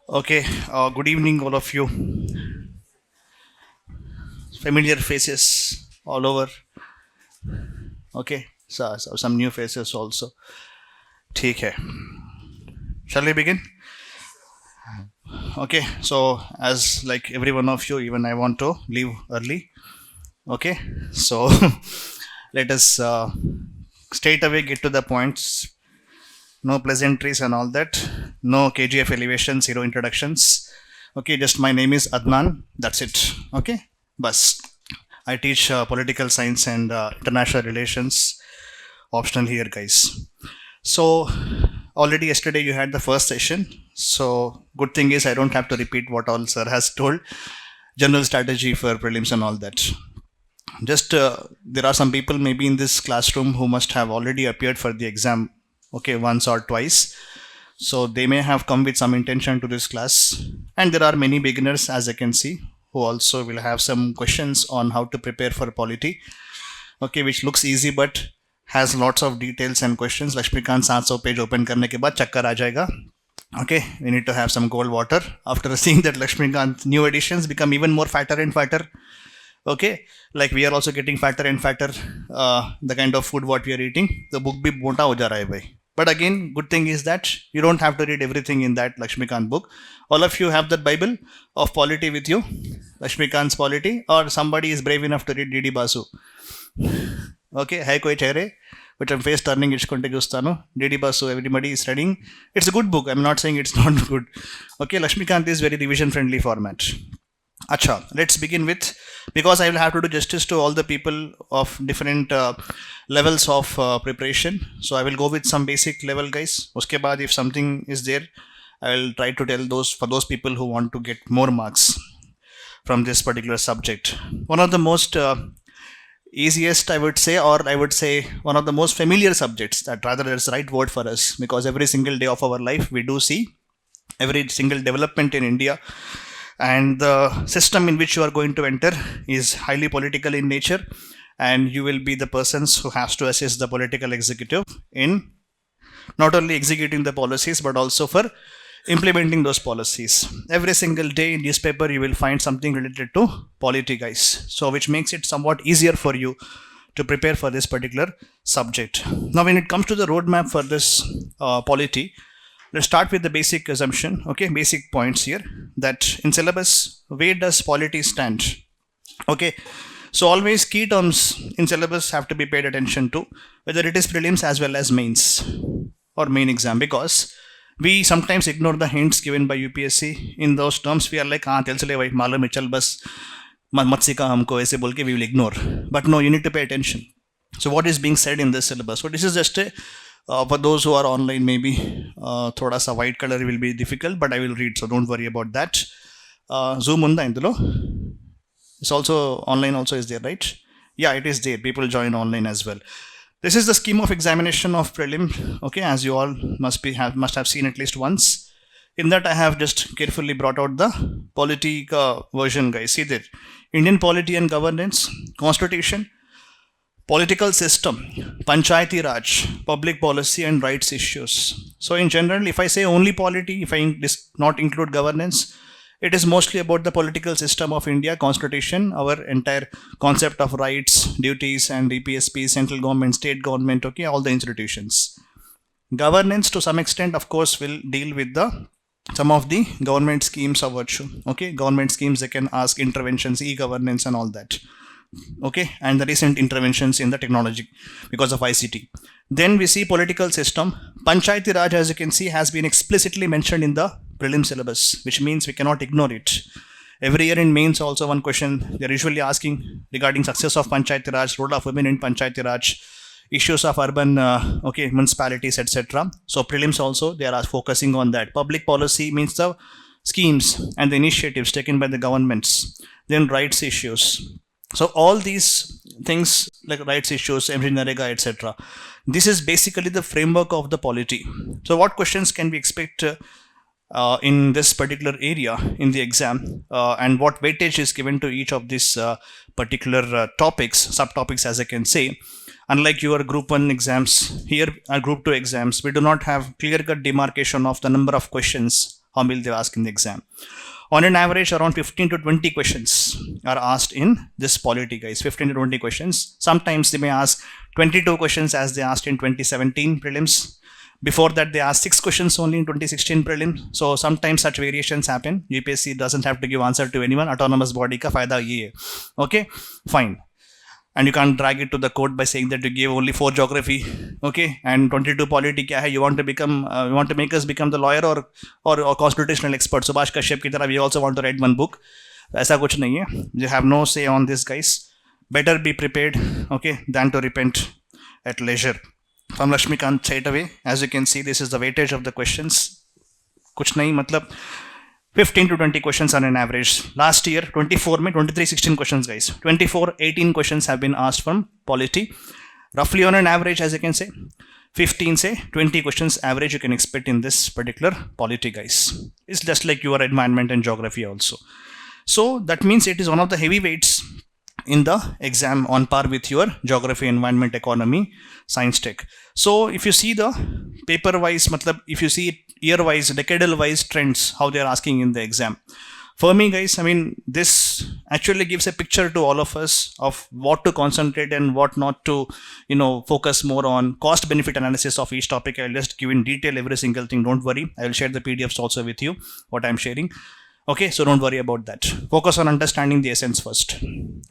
Okay, good evening, all of you. Familiar faces all over. Okay, so some new faces also. ठीक है. Shall we begin? Okay, so as like every one of you, even I want to leave early. Okay, so let us straight away get to the points. No pleasantries and all that. No KGF elevations, zero introductions. Okay, just my name is Adnan. That's it. Okay, bus. I teach political science and international relations. Optional here, guys. So already yesterday you had the first session. So good thing is I don't have to repeat what all sir has told. General strategy for prelims and all that. Just there are some people maybe in this classroom who must have already appeared for the exam. Okay, once or twice. So they may have come with some intention to this class. And there are many beginners, as I can see, who also will have some questions on how to prepare for polity. Okay, which looks easy but has lots of details and questions. Lakshmikant 700 page open करने के बाद चक्कर आ जाएगा. Okay, we need to have some cold water. After seeing that Lakshmikant new editions become even more fatter and fatter. Okay, like we are also getting fatter and fatter. The kind of food what we are eating, the book bhi mota ho ja raha hai bhai. But again, good thing is that you don't have to read everything in that Lakshmikant book. All of you have that Bible of polity with you, Lakshmikant's polity, or somebody is brave enough to read D.D. Basu. Okay, hai koi chehre, which I'm face turning ichkonte chustanu. D.D. Basu, everybody is studying. It's a good book. I'm not saying it's not good. Okay, Lakshmikant is very revision friendly format. Acha, let's begin with, because I will have to do justice to all the people of different levels of preparation. So I will go with some basic level, guys. Uske baad, if something is there, I will try to tell those for those people who want to get more marks from this particular subject. One of the most easiest, I would say, or I would say one of the most familiar subjects, that rather is the right word for us, because every single day of our life we do see every single development in India. And the system in which you are going to enter is highly political in nature, and you will be the persons who has to assist the political executive in not only executing the policies but also for implementing those policies. Every single day in newspaper you will find something related to polity, guys, so which makes it somewhat easier for you to prepare for this particular subject. Now when it comes to the roadmap for this polity, let's start with the basic assumption, okay, basic points here, that in syllabus, where does polity stand? Okay, so always key terms in syllabus have to be paid attention to, whether it is prelims as well as mains or main exam, because we sometimes ignore the hints given by UPSC. In those terms, we are like, हाँ तेल चले भाई मालूम है चल बस मत सिखा हमको ऐसे बोल के we will ignore. But no, you need to pay attention. So what is being said in this syllabus? So this is just a for those who are online, maybe thoda sa white color will be difficult, but I will read, so don't worry about that. Zoom unda indulo. It's also online also is there, right? Yeah, it is there. People join online as well. This is the scheme of examination of prelim. Okay, as you all must have seen at least once. In that I have just carefully brought out the polity version, guys. See there, Indian polity and governance, constitution, political system, Panchayati Raj, public policy and rights issues. So in general, if I say only polity, if I not include governance, it is mostly about the political system of India, constitution, our entire concept of rights, duties and APPSC, central government, state government, okay, all the institutions. Governance to some extent, of course, will deal with some of the government schemes of virtue. Okay, government schemes, they can ask interventions, e-governance and all that. Okay, and the recent interventions in the technology because of ICT. Then we see political system. Panchayati Raj, as you can see, has been explicitly mentioned in the prelim syllabus, which means we cannot ignore it. Every year in mains also one question they are usually asking regarding success of Panchayati Raj, role of women in Panchayati Raj, issues of urban municipalities, etc. So prelims also they are focusing on that. Public policy means the schemes and the initiatives taken by the governments. Then rights issues. So all these things like rights issues, NREGA, etc. This is basically the framework of the polity. So what questions can we expect in this particular area in the exam, and what weightage is given to each of these particular topics, subtopics, as I can say. Unlike your group 1 exams, here are group 2 exams, we do not have clear-cut demarcation of the number of questions, how will they ask in the exam. On an average, around 15 to 20 questions are asked in this polity, guys. 15 to 20 questions. Sometimes they may ask 22 questions as they asked in 2017 prelims. Before that, they asked 6 questions only in 2016 prelims. So sometimes such variations happen. UPSC doesn't have to give answer to anyone. Autonomous body ka fayda ye hai. Okay, fine. And you can't drag it to the court by saying that you gave only 4 geography, okay, and 22 polity kya hai. You want to make us become the lawyer or constitutional expert. Subhash Kashyap ki tarah we also want to write one book. Aisa kuch nahi hai. You have no say on this, guys. Better be prepared, okay, than to repent at leisure. From Lakshmikant straight away, as you can see, this is the weightage of the questions. Kuch nahi, matlab 15 to 20 questions on an average. Last year, 24 में 23-16 questions, guys. 24-18 questions have been asked from polity. Roughly on an average, as you can say, 15 say 20 questions average you can expect in this particular polity, guys. It's just like your environment and geography also. So that means it is one of the heavyweights in the exam on par with your geography, environment, economy, science, tech. So if you see the paper wise, matlab, if you see year wise, decadal wise trends, how they are asking in the exam. For me, guys, I mean, this actually gives a picture to all of us of what to concentrate and what not to, focus more on. Cost benefit analysis of each topic. I'll just give in detail every single thing. Don't worry. I will share the PDFs also with you, what I'm sharing. Okay, so don't worry about that. Focus on understanding the essence first.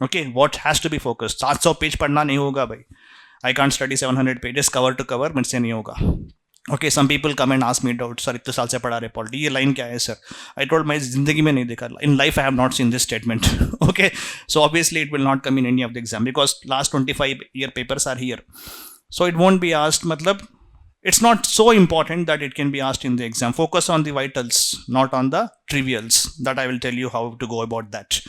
Okay, what has to be focused? 700 page padna nahi hoga bhai. I can't study 700 pages cover to cover, but se nahi hoga. Okay, some people come and ask me doubt, sir, इतने साल से पढ़ा रहे polity, ये line क्या है sir? I told मैं जिंदगी में नहीं देखा. In life I have not seen this statement. Okay, so obviously it will not come in any of the exam because last 25-year papers are here. So it won't be asked. Matlab, it's not so important that it can be asked in the exam. Focus on the vitals, not on the trivials. That I will tell you how to go about that.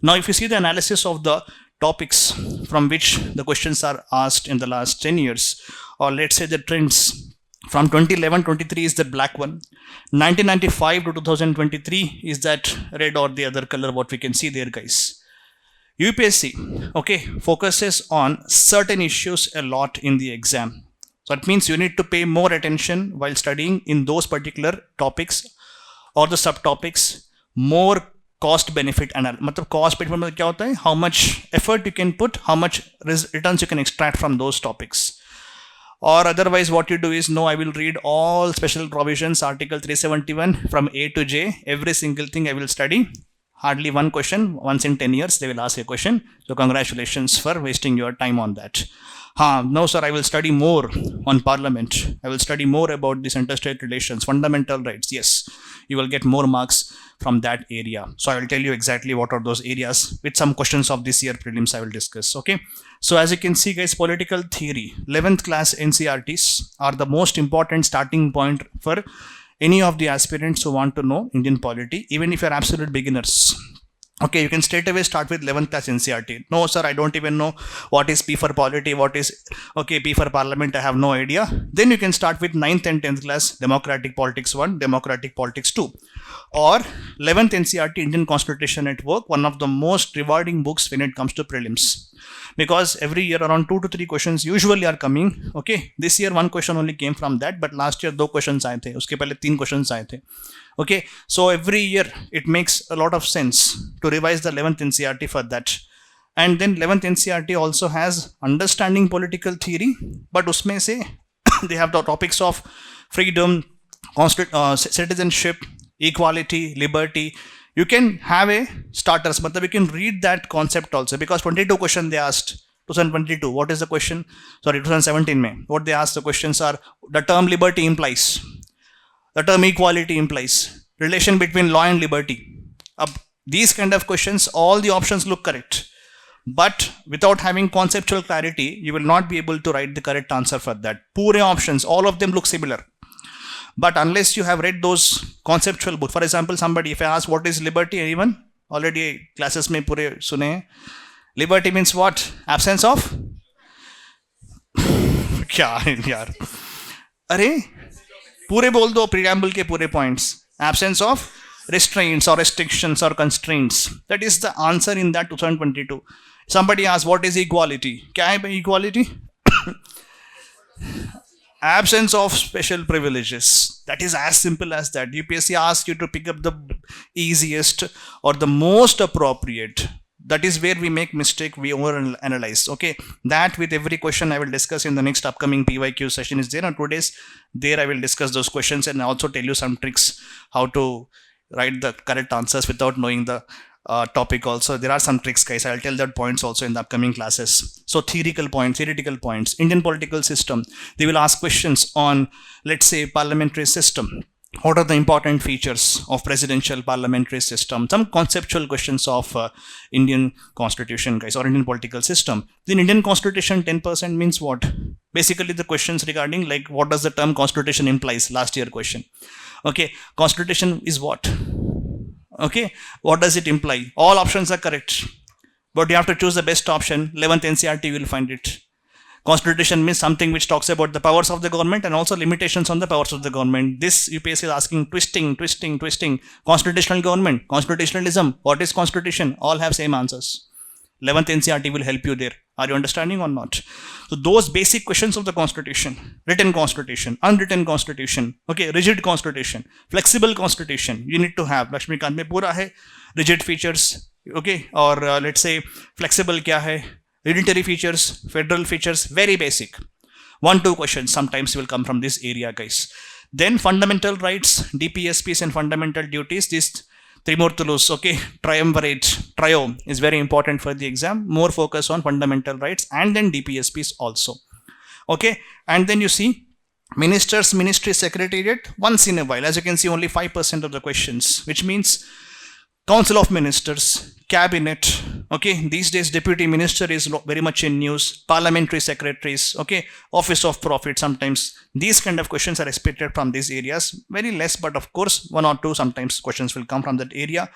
Now, if you see the analysis of the topics from which the questions are asked in the last 10 years, or let's say the trends, from 2011-23 is the black one. 1995 to 2023 is that red or the other color, what we can see there, guys. UPSC, okay, focuses on certain issues a lot in the exam. So that means you need to pay more attention while studying in those particular topics or the subtopics. More cost benefit analysis. मतलब cost benefit मतलब क्या होता है? How much effort you can put, how much returns you can extract from those topics. Or otherwise what you do is, no, I will read all special provisions, article 371 from A to J, every single thing I will study. Hardly one question, once in 10 years they will ask a question. So congratulations for wasting your time on that. No sir, I will study more on parliament. I will study more about this interstate relations, fundamental rights. Yes, you will get more marks from that area. So I will tell you exactly what are those areas with some questions of this year prelims I will discuss. Okay. So as you can see, guys, political theory, 11th class NCERTs are the most important starting point for any of the aspirants who want to know Indian polity, even if you're absolute beginners. Okay, you can straight away start with 11th class NCERT. No, sir, I don't even know what is P for polity, what is, okay, P for parliament, I have no idea. Then you can start with 9th and 10th class Democratic Politics 1, Democratic Politics 2. Or 11th NCERT Indian Constitution at Work, one of the most rewarding books when it comes to prelims. Because every year around 2 to 3 questions usually are coming. Okay, this year 1 question only came from that, but last year 2 questions आए थे, उसके पहले 3 questions आए थे. Okay, so every year it makes a lot of sense to revise the 11th NCERT for that. And then 11th NCERT also has understanding political theory, but usme se they have the topics of freedom, citizenship, equality, liberty. You can have a starters, but we can read that concept also, because 22 question they asked. 2022, what is the question? Sorry, 2017 mein. What they asked the questions are, the term liberty implies, the term equality implies, relation between law and liberty. These kind of questions, all the options look correct. But without having conceptual clarity, you will not be able to write the correct answer for that. Pure options, all of them look similar. But unless you have read those conceptual books, for example, somebody, if I ask what is liberty, anyone? Already classes mein pure sune. Liberty means what? Absence of? Kya yaar? Arey? Pure bol do preamble ke pure points. Absence of restraints or restrictions or constraints. That is the answer in that 2022. Somebody asks what is equality? Kya hai bhai equality? Absence of special privileges. That is as simple as that. UPSC asks you to pick up the easiest or the most appropriate. That is where we make mistake, we overanalyze. Okay, that with every question I will discuss in the next upcoming PYQ session is there on today's. There I will discuss those questions and also tell you some tricks how to write the correct answers without knowing the topic. Also there are some tricks, guys. I'll tell that points also in the upcoming classes. So theoretical points, Indian political system, they will ask questions on, let's say, parliamentary system. What are the important features of presidential parliamentary system? Some conceptual questions of Indian constitution, guys, or Indian political system. In Indian constitution, 10% means what? Basically the questions regarding like what does the term constitution implies, last year question. Okay, constitution is what? Okay, what does it imply? All options are correct, but you have to choose the best option. 11th NCERT you will find it. Constitution means something which talks about the powers of the government and also limitations on the powers of the government. This UPSC is asking twisting. Constitutional government, constitutionalism, what is constitution? All have same answers. 11th NCERT will help you there. Are you understanding or not? So those basic questions of the constitution: written constitution, unwritten constitution, okay, rigid constitution, flexible constitution. You need to have. Lakshmikant mein pura hai rigid features, okay, or let's say flexible kya hai, unitary features, federal features, very basic. 1-2 questions sometimes will come from this area, guys. Then fundamental rights, DPSPs and fundamental duties. This Trimurtulus, okay, triumvirate, trio is very important for the exam. More focus on fundamental rights and then DPSPs also. Okay, and then you see ministers, ministry, secretariat, once in a while. As you can see, only 5% of the questions, which means Council of Ministers, Cabinet, okay, these days Deputy Minister is very much in news, Parliamentary Secretaries, okay, Office of Profit sometimes. These kind of questions are expected from these areas, very less, but of course 1 or 2 sometimes questions will come from that area.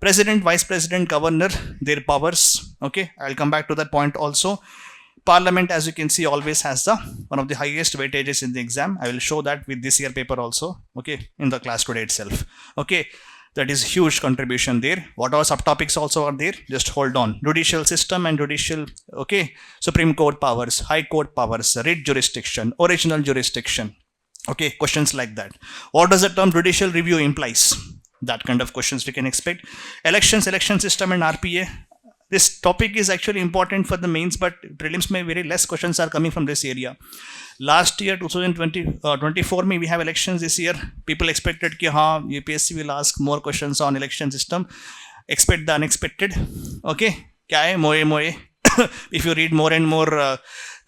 President, Vice President, Governor, their powers, okay, I'll come back to that point also. Parliament, as you can see, always has the one of the highest weightages in the exam. I will show that with this year paper also, okay, in the class today itself, okay. That is huge contribution there. What are subtopics also are there? Just hold on. Judicial system and judicial, okay, Supreme Court powers, High Court powers, writ jurisdiction, original jurisdiction, okay, questions like that. What does the term judicial review implies? That kind of questions we can expect. Elections, election system and RPA. This topic is actually important for the mains, but prelims may very less questions are coming from this area. Last year 2024 में we have elections. This year people expected कि हाँ UPSC will ask more questions on election system. Expect the unexpected. Okay, क्या है मोए if you read more and more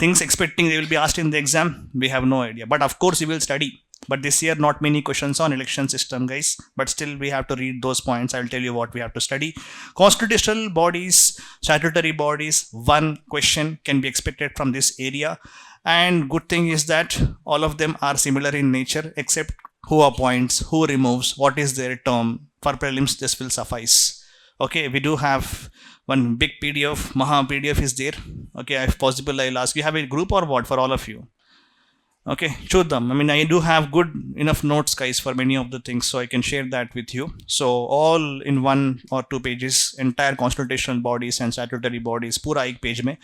things expecting they will be asked in the exam, we have no idea, but of course you will study. But this year not many questions on election system, guys, but still we have to read those points. I will tell you what we have to study. Constitutional bodies, statutory bodies, 1 question can be expected from this area. And good thing is that all of them are similar in nature, except who appoints, who removes, what is their term. For prelims this will suffice. Okay, we do have one big PDF, Maha PDF is there. Okay, if possible I'll ask you, have a group or what for all of you? Okay, show them. I mean, I do have good enough notes, guys, for many of the things, so I can share that with you. So all in 1 or 2 pages, entire constitutional bodies and statutory bodies, pura ek page mein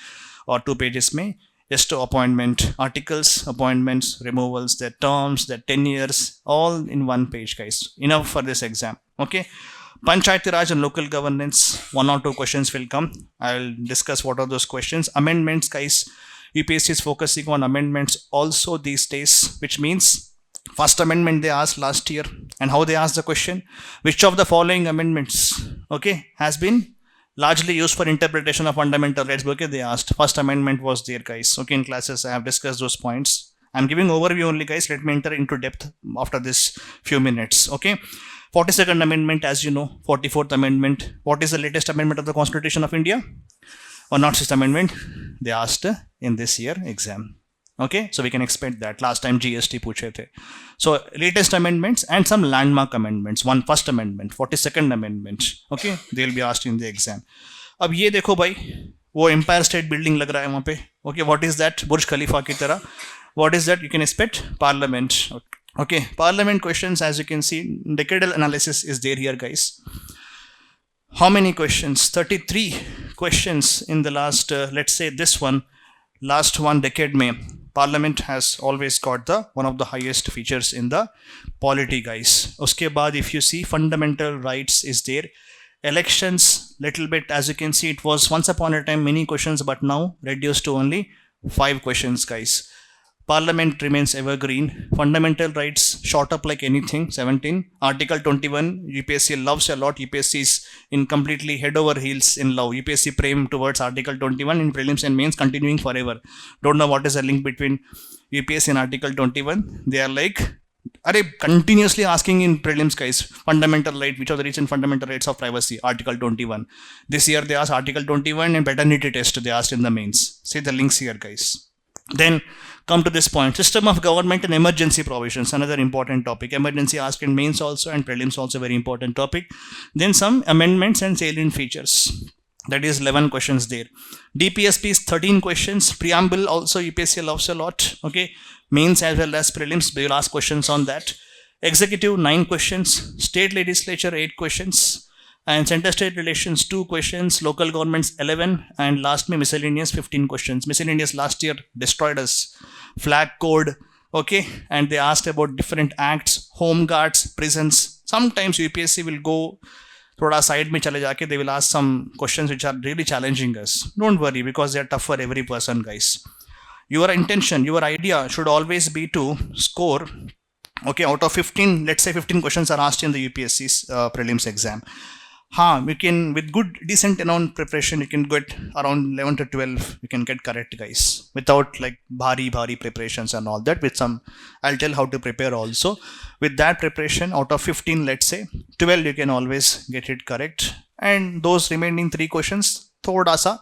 or 2 pages mein, just to appointment, articles, appointments, removals, their terms, their tenures, all in 1 page, guys. Enough for this exam. Okay. Panchayati Raj and local governance, 1 or 2 questions will come. I'll discuss what are those questions. Amendments, guys. UPSC is focusing on amendments also these days, which means first amendment they asked last year, and how they asked the question, which of the following amendments, okay, has been largely used for interpretation of fundamental rights. Okay, they asked. First amendment was there, guys. Okay, in classes I have discussed those points. I'm giving overview only, guys. Let me enter into depth after this few minutes. Okay, 42nd amendment, as you know. 44th amendment. What is the latest amendment of the Constitution of India? Or not 6th amendment? They asked in this year exam. Okay, so we can expect that. Last time GST पूछे थे. So latest amendments and some landmark amendments. First amendment, 42nd amendment. Okay, they will be asked in the exam. अब ये देखो भाई, वो Empire State Building लग रहा है वहाँ पे. Okay, what is that? Burj Khalifa की तरह. What is that? You can expect Parliament. Okay, Parliament questions, as you can see, decadal analysis is there here, guys. How many questions? 33 questions in the last, let's say this one, last 1 decade mein. Parliament has always got the one of the highest features in the polity, guys. Uske baad, if you see, fundamental rights is there. Elections, little bit, as you can see, it was once upon a time many questions, but now reduced to only 5 questions, guys. Parliament remains evergreen. Fundamental rights shot up like anything. 17. Article 21. UPSC loves a lot. UPSC is in completely head over heels in love. UPSC prem towards Article 21 in prelims and mains, continuing forever. Don't know what is the link between UPSC and Article 21. They are like, are continuously asking in prelims, guys, fundamental right, which are the recent fundamental rights of privacy, Article 21. This year they asked Article 21 and paternity test they asked in the mains. See the links here, guys. Then come to this point, system of government and emergency provisions, another important topic. Emergency asked in mains also and prelims also, very important topic. Then some amendments and salient features. That is 11 questions there. DPSP is 13 questions. Preamble also UPSC loves a lot. Okay, mains as well as prelims, they will ask questions on that. Executive 9 questions. State legislature 8 questions. And center state relations 2 questions, local governments 11, and last me miscellaneous 15 questions. Miscellaneous last year destroyed us. Flag code, okay, and they asked about different acts, home guards, prisons. Sometimes UPSC will go thoda side mein chale jaake, they will ask some questions which are really challenging us. Don't worry, because they are tough for every person, guys. Your intention, your idea should always be to score, okay, out of 15, let's say 15 questions are asked in the UPSC's prelims exam. We can, with good decent amount preparation, you can get around 11 to 12, you can get correct, guys, without like bhari preparations and all that. With some, I'll tell how to prepare also. With that preparation, out of 15, let's say 12, you can always get it correct. And those remaining 3 questions, thoda sa,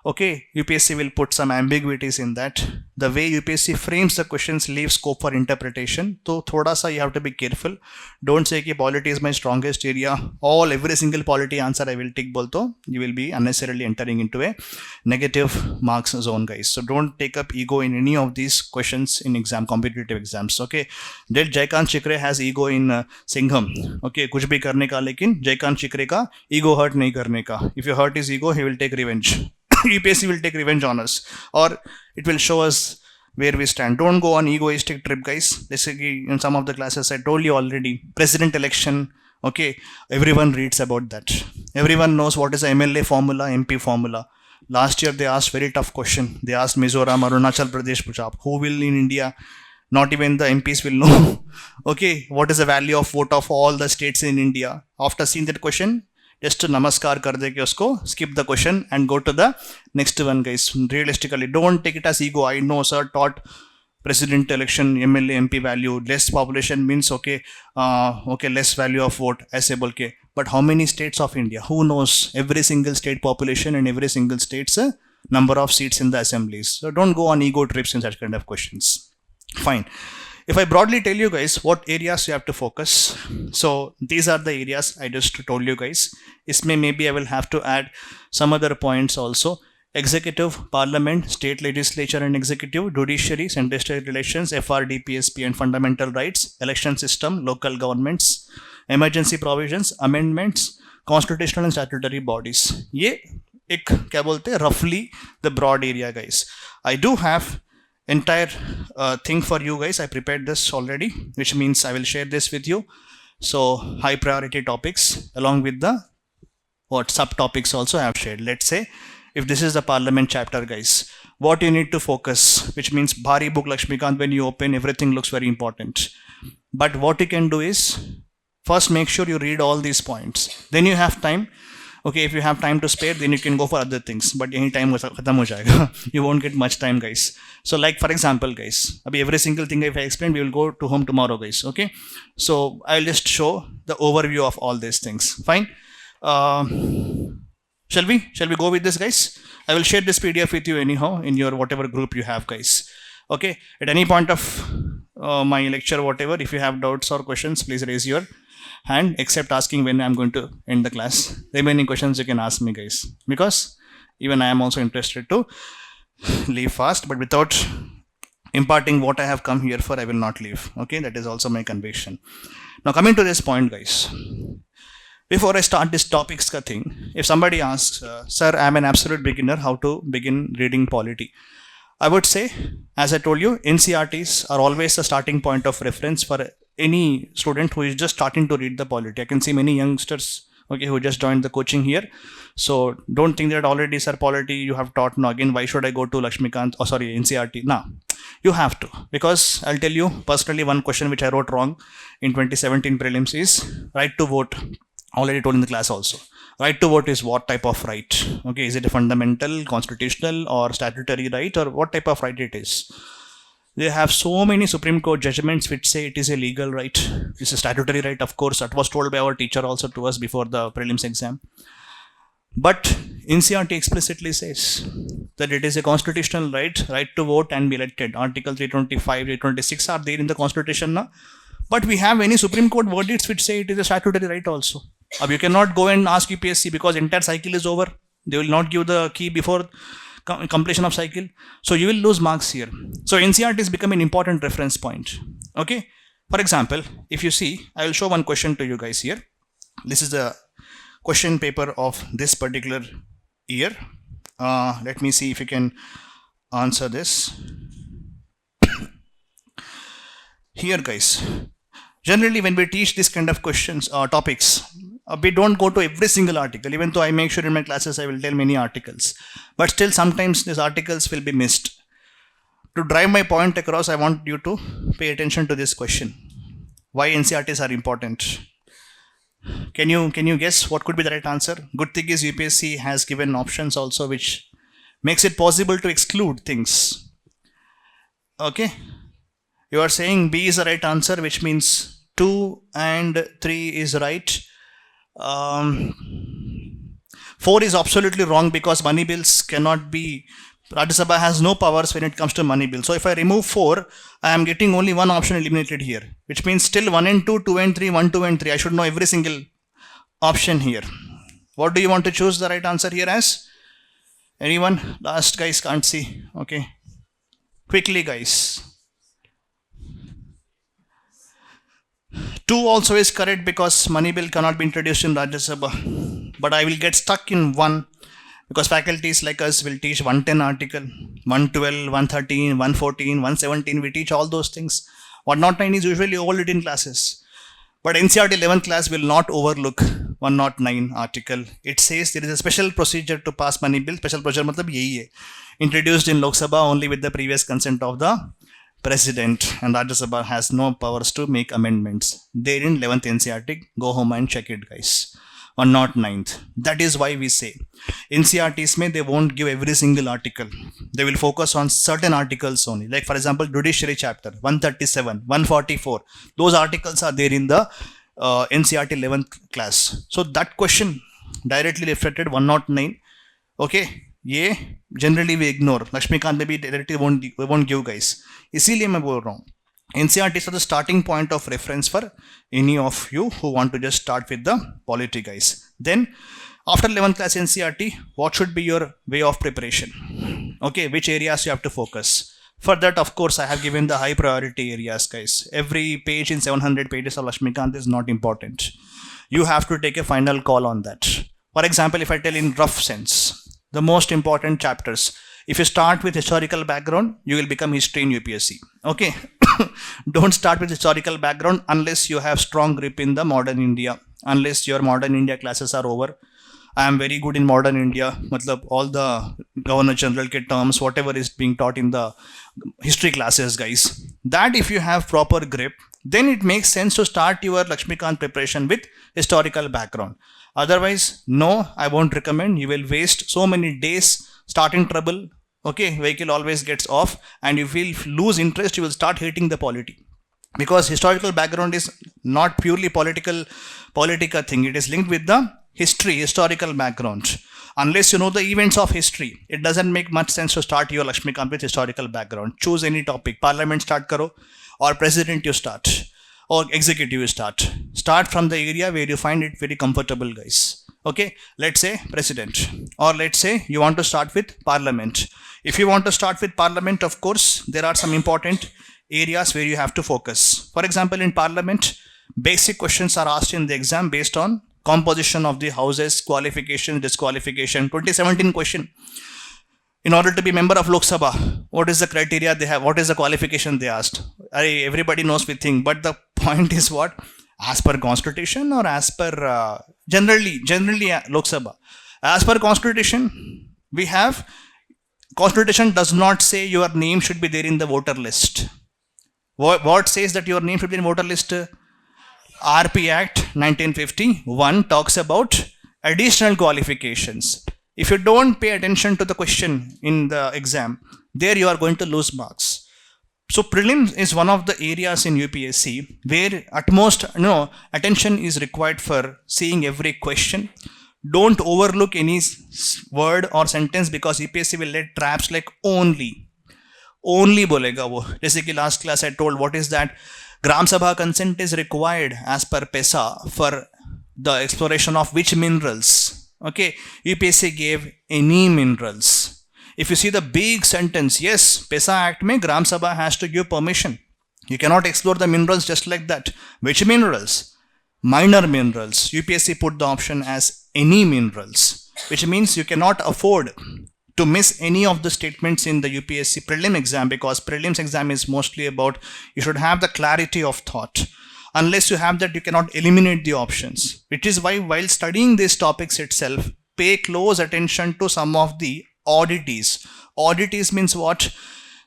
okay, UPSC will put some ambiguities in that. The way UPSC frames the questions leaves scope for interpretation. So thoda sa you have to be careful. Don't say ki polity is my strongest area. Every single polity answer I will take bolto. You will be unnecessarily entering into a negative marks zone, guys. So don't take up ego in any of these questions in exam, competitive exams. Okay. That Jaykant Chikre has ego in Singham. Okay. Kuch bhi karne ka, lekin Jaykant Chikre ka ego hurt nahi karne ka. If you hurt his ego, he will take revenge. UPSC will take revenge on us, or it will show us where we stand. Don't go on egoistic trip, guys. In some of the classes I told you already, president election, okay, everyone reads about that. Everyone knows what is the MLA formula, MP formula. Last year they asked very tough question. They asked Mizoram, Arunachal Pradesh, Punjab, who will in India, not even the MPs will know. Okay, what is the value of vote of all the states in India? After seeing that question, just to namaskar kar de ke usko, skip the question and go to the next one, guys. Realistically, don't take it as ego. I know sir taught president election, MLA, MP value, less population means okay, less value of vote, aise bolke. But how many states of India? Who knows every single state population and every single state's number of seats in the assemblies? So don't go on ego trips in such kind of questions. Fine. If I broadly tell you guys what areas you have to focus, so these are the areas I just told you, guys. Maybe I will have to add some other points also. Executive, Parliament, State Legislature and Executive, Judiciary, Center State Relations, FRD, PSP and Fundamental Rights, Election System, Local Governments, Emergency Provisions, Amendments, Constitutional and Statutory Bodies. Ye ek kya bolte, roughly the broad area, guys. I do have entire thing for you guys. I prepared this already, which means I will share this with you. So high priority topics along with the subtopics also I have shared. Let's say if this is the Parliament chapter, guys, what you need to focus, which means Bhari book Lakshmikant, when you open, everything looks very important. But what you can do is first make sure you read all these points. Then you have time. Okay, if you have time to spare, then you can go for other things. But any time khatam ho jayega. You won't get much time, guys. So like for example, guys, every single thing if I explain, we will go to home tomorrow, guys. Okay. So I'll just show the overview of all these things. Fine. Shall we go with this, guys? I will share this PDF with you anyhow in your whatever group you have, guys. Okay. At any point of my lecture, whatever, if you have doubts or questions, please raise your hand, except asking when I'm going to end the class. Remaining questions you can ask me, guys, because even I am also interested to leave fast, but without imparting what I have come here for, I will not leave. Okay, that is also my conviction. Now coming to this point, guys, before I start this topics ka thing, if somebody asks, sir, I'm an absolute beginner, how to begin reading polity? I would say, as I told you, NCERTs are always the starting point of reference for any student who is just starting to read the polity. I can see many youngsters, okay, who just joined the coaching here. So don't think that already, sir, polity you have taught. No, again, why should I go to Lakshmikant? Oh, sorry, NCERT. No, you have to, because I'll tell you personally, one question which I wrote wrong in 2017 prelims is right to vote. Already told in the class also. Right to vote is what type of right? Okay, is it a fundamental, constitutional, or statutory right, or what type of right it is? They have so many Supreme Court judgments which say it is a legal right. It's a statutory right, of course. That was told by our teacher also to us before the prelims exam. But NCERT explicitly says that it is a constitutional right to vote and be elected. Article 325, 326 are there in the Constitution now. But we have any Supreme Court verdicts which say it is a statutory right also. You cannot go and ask UPSC because entire cycle is over. They will not give the key before completion of cycle. So you will lose marks here. So NCERT is becoming an important reference point. Okay. For example, if you see, I will show one question to you guys here. This is the question paper of this particular year. Let me see if you can answer this. Here, guys. Generally, when we teach this kind of questions or topics, we don't go to every single article, even though I make sure in my classes I will tell many articles. But still, sometimes these articles will be missed. To drive my point across, I want you to pay attention to this question. Why NCERTs are important? Can you guess what could be the right answer? Good thing is UPSC has given options also which makes it possible to exclude things. Okay. You are saying B is the right answer, which means 2 and 3 is right. 4 is absolutely wrong because money bills cannot be, Rajya Sabha has no powers when it comes to money bills. So if I remove 4, I am getting only one option eliminated here, which means still 1 and 2, 2 and 3, 1, 2 and 3. I should know every single option here. What do you want to choose the right answer here as? Anyone? Last guys can't see. Okay. Quickly, guys. 2 also is correct because money bill cannot be introduced in Rajya Sabha. But I will get stuck in 1 because faculties like us will teach 110 article, 112, 113, 114, 117. We teach all those things. 109 is usually overwritten classes. But NCERT 11th class will not overlook 109 article. It says there is a special procedure to pass money bill. Special procedure matlab yahi hai. Introduced in Lok Sabha only with the previous consent of the President, and Rajya Sabha has no powers to make amendments. They're in 11th NCERT. Go home and check it, guys. Or not 9th. That is why we say NCERTs may they won't give every single article. They will focus on certain articles only. Like for example, Judiciary chapter 137, 144. Those articles are there in the NCERT 11th class. So that question directly reflected 109. Okay. ये generally we ignore. Lakshmikant में भी directly won't give, guys. इसीलिए मैं बोल रहा हूँ. NCERT is the starting point of reference for any of you who want to just start with the polity, guys. Then after 11th class NCERT, what should be your way of preparation? Okay, which areas you have to focus? For that, of course, I have given the high priority areas, guys. Every page in 700 pages of Lakshmikant is not important. You have to take a final call on that. For example, if I tell in rough sense, the most important chapters. If you start with historical background, you will become history in UPSC. Okay. Don't start with historical background unless you have strong grip in the modern India. Unless your modern India classes are over. I am very good in modern India. Matlab all the Governor General ke terms, whatever is being taught in the history classes, guys. That if you have proper grip, then it makes sense to start your Lakshmikant preparation with historical background. Otherwise, no, I won't recommend. You will waste so many days starting trouble. Okay, vehicle always gets off, and if you lose interest, you will start hating the polity. Because historical background is not purely politica thing. It is linked with the history, historical background. Unless you know the events of history, it doesn't make much sense to start your Lakshmikant with historical background. Choose any topic. Parliament start karo, or president you start, or executive you start. Start from the area where you find it very comfortable, guys. Okay, let's say president, or let's say you want to start with parliament. If you want to start with parliament, of course, there are some important areas where you have to focus. For example, in parliament, basic questions are asked in the exam based on composition of the houses, qualification, disqualification. 2017 question. in order to be member of Lok Sabha, what is the criteria they have? What is the qualification they asked? Everybody knows we think, but the point is what? As per constitution or as per generally Lok Sabha. As per constitution, we have, constitution does not say your name should be there in the voter list. What says that your name should be in voter list? RP Act 1951 talks about additional qualifications. If you don't pay attention to the question in the exam, there you are going to lose marks. So prelims is one of the areas in UPSC where utmost attention is required for seeing every question. Don't overlook any word or sentence because UPSC will let traps like only bolega wo. जैसे कि last class I told, what is that? Gram Sabha consent is required as per PESA for the exploration of which minerals. Okay, UPSC gave any minerals. If you see the big sentence, yes, PESA Act mein Gram Sabha has to give permission. You cannot explore the minerals just like that. Which minerals? Minor minerals. UPSC put the option as any minerals, which means you cannot afford to miss any of the statements in the UPSC prelim exam, because prelims exam is mostly about you should have the clarity of thought. Unless you have that, you cannot eliminate the options, which is why while studying these topics itself, pay close attention to some of the oddities. Oddities means what?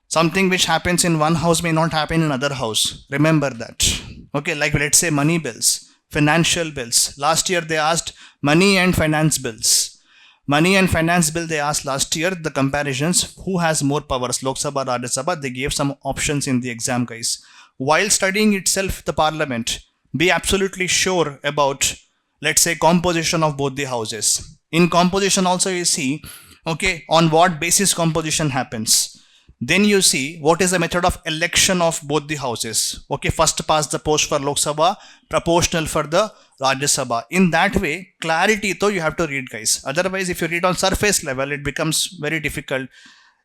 Something which happens in one house may not happen in another house. Remember that. Okay, like let's say money bills, financial bills. Last year they asked money and finance bills. Money and finance bill they asked last year, the comparisons, who has more powers, Lok Sabha, Rajya Sabha, they gave some options in the exam, guys. While studying itself the parliament, be absolutely sure about, let's say, composition of both the houses. In composition also you see, okay, on what basis composition happens. Then you see what is the method of election of both the houses. Okay, first past the post for Lok Sabha, proportional for the Rajya Sabha. In that way, clarity though you have to read, guys. Otherwise, if you read on surface level, it becomes very difficult.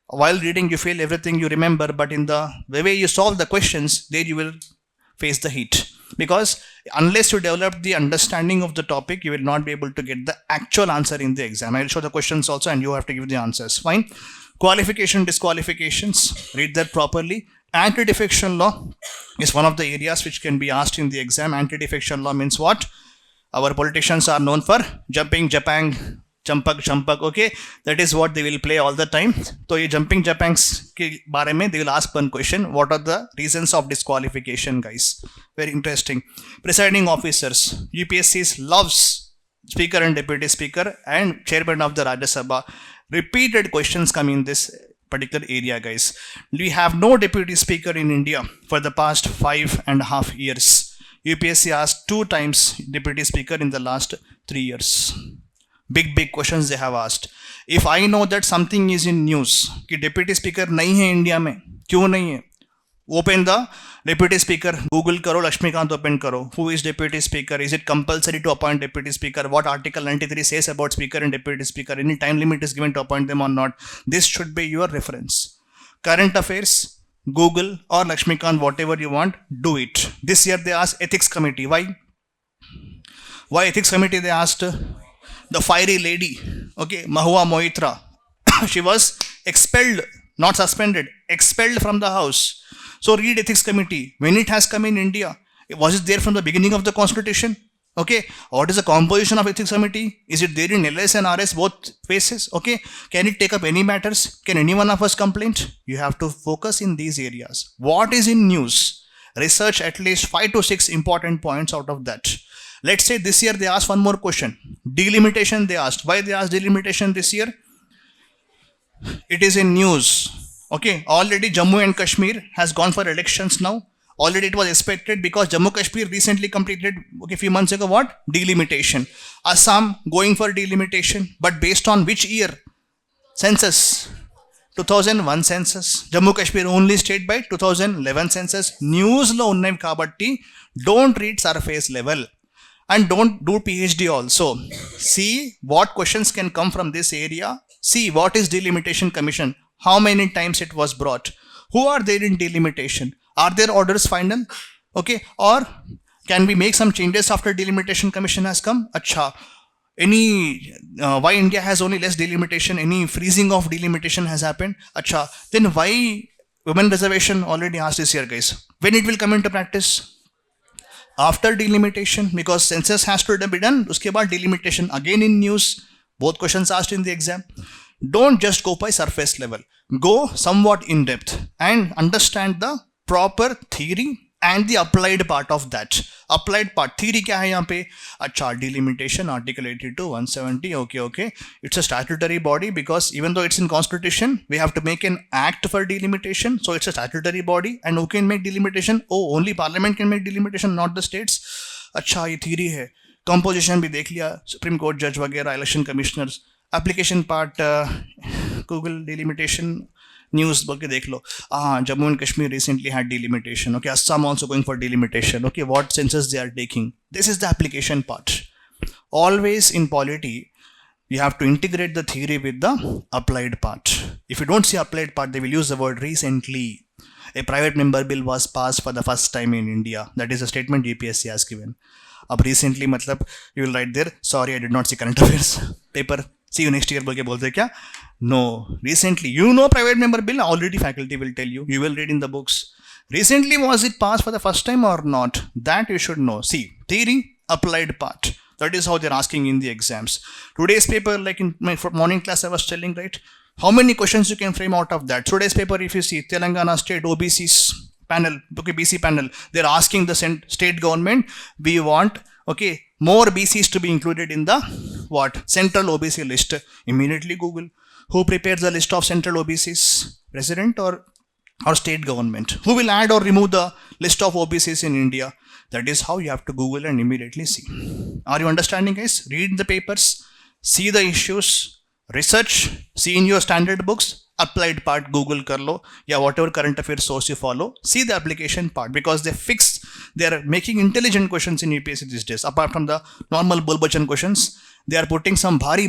While reading, you feel everything you remember, but in the way you solve the questions, there you will face the heat. Because unless you develop the understanding of the topic, you will not be able to get the actual answer in the exam. I will show the questions also and you have to give the answers. Fine. Qualification, disqualifications, read that properly. Anti-defection law is one of the areas which can be asked in the exam. Anti-defection law means what? Our politicians are known for jumping, japang, champak, okay, that is what they will play all the time. So ye jumping japangs ke bare mein they will ask one question: what are the reasons of disqualification, guys? Very interesting. Presiding officers, UPSC loves speaker and deputy speaker and chairman of the Rajya Sabha. Repeated questions come in this particular area, guys. We have no deputy speaker in India for the past 5.5 years. UPSC asked 2 times deputy speaker in the last 3 years. Big questions they have asked. If I know that something is in news कि deputy speaker नहीं है India में, क्यों नहीं है? Open the deputy speaker, Google करो, Lakshmikant open करो. Who is deputy speaker? Is it compulsory to appoint deputy speaker? What article 93 says about speaker and deputy speaker? Any time limit is given to appoint them or not? This should be your reference. Current affairs, Google or Lakshmikant, whatever you want, do it. This year they asked ethics committee. Why? Why ethics committee they asked? The fiery lady, okay, Mahua Moitra, she was expelled, not suspended, expelled from the house. So read ethics committee. When it has come in India, was it there from the beginning of the constitution? Okay, what is the composition of ethics committee? Is it there in LS and RS, both phases? Okay, can it take up any matters? Can any one of us complain? You have to focus in these areas. What is in news? Research at least 5 to 6 important points out of that. Let's say this year they asked one more question. Delimitation they asked. Why they asked delimitation this year? It is in news. Okay, already Jammu and Kashmir has gone for elections now. Already it was expected because Jammu Kashmir recently completed, okay, a few months ago, what? Delimitation. Assam going for delimitation. But based on which year? Census. 2001 census. Jammu Kashmir only state by 2011 census. News lo unnai kabatti. Don't read surface level. And don't do PhD also. See what questions can come from this area. See what is delimitation commission. How many times it was brought. Who are there in delimitation? Are their orders final? Okay. Or can we make some changes after delimitation commission has come? Acha. any why India has only less delimitation, any freezing of delimitation has happened. Acha, then why women reservation? Already asked this here, guys. When it will come into practice? After delimitation, because census has to be done. Uske baad delimitation again in news. Both questions asked in the exam. Don't just go by surface level. Go somewhat in depth and understand the proper theory and the applied part of that. Applied part theory क्या है यहाँ पे? अच्छा, delimitation article 82 170. Okay. It's a statutory body because even though it's in constitution, we have to make an act for delimitation. So it's a statutory body, and who can make delimitation? Oh, only parliament can make delimitation, not the states. अच्छा, ये theory है. Composition भी देख लिया, Supreme Court judge वगैरह, election commissioners. Application part, Google delimitation. News बोल के देख लो. Jammu and Kashmir recently had delimitation. Okay, Assam also going for delimitation. Okay, what census they are taking. This is the application part. Always in polity, you have to integrate the theory with the applied part. If you don't see applied part, they will use the word recently. A private member bill was passed for the first time in India. That is a statement UPSC has given. Ab recently matlab you will write there, sorry, I did not see current affairs paper. See you next year बोल के बोलते क्या? No, recently, private member bill, already faculty will tell you. You will read in the books. Recently, was it passed for the first time or not? That you should know. See, theory, applied part. That is how they're asking in the exams. Today's paper, like in my morning class I was telling, right? How many questions you can frame out of that? Today's paper, if you see, Telangana State OBC's panel, okay, BC panel, they're asking the state government, we want, okay, more BCs to be included in the, what? Central OBC list. Immediately Google. Who prepares the list of central OBCs? President or state government? Who will add or remove the list of OBCs in India? That is how you have to Google and immediately see. Are you understanding, guys? Read the papers, see the issues, research, see in your standard books, applied part Google kar lo, ya whatever current affairs source you follow, see the application part, because they are making intelligent questions in UPSC these days. Apart from the normal bulbachan questions, they are putting some bhari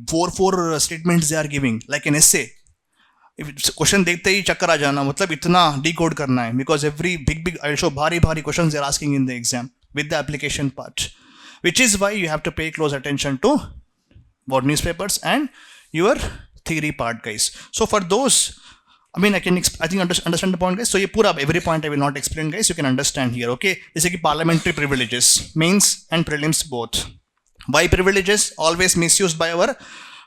4 statements they are giving, like an essay. If question dekhte hi chakkar aa jana, matlab itna decode karna hai, because every big I'll show bhari questions they are asking in the exam with the application part, which is why you have to pay close attention to what newspapers and your theory part, guys. So for those, I mean, I think understand the point, guys. So ye pura every point I will not explain, guys. You can understand here, okay? This is parliamentary privileges, mains and prelims both. Why privileges? Always misused by our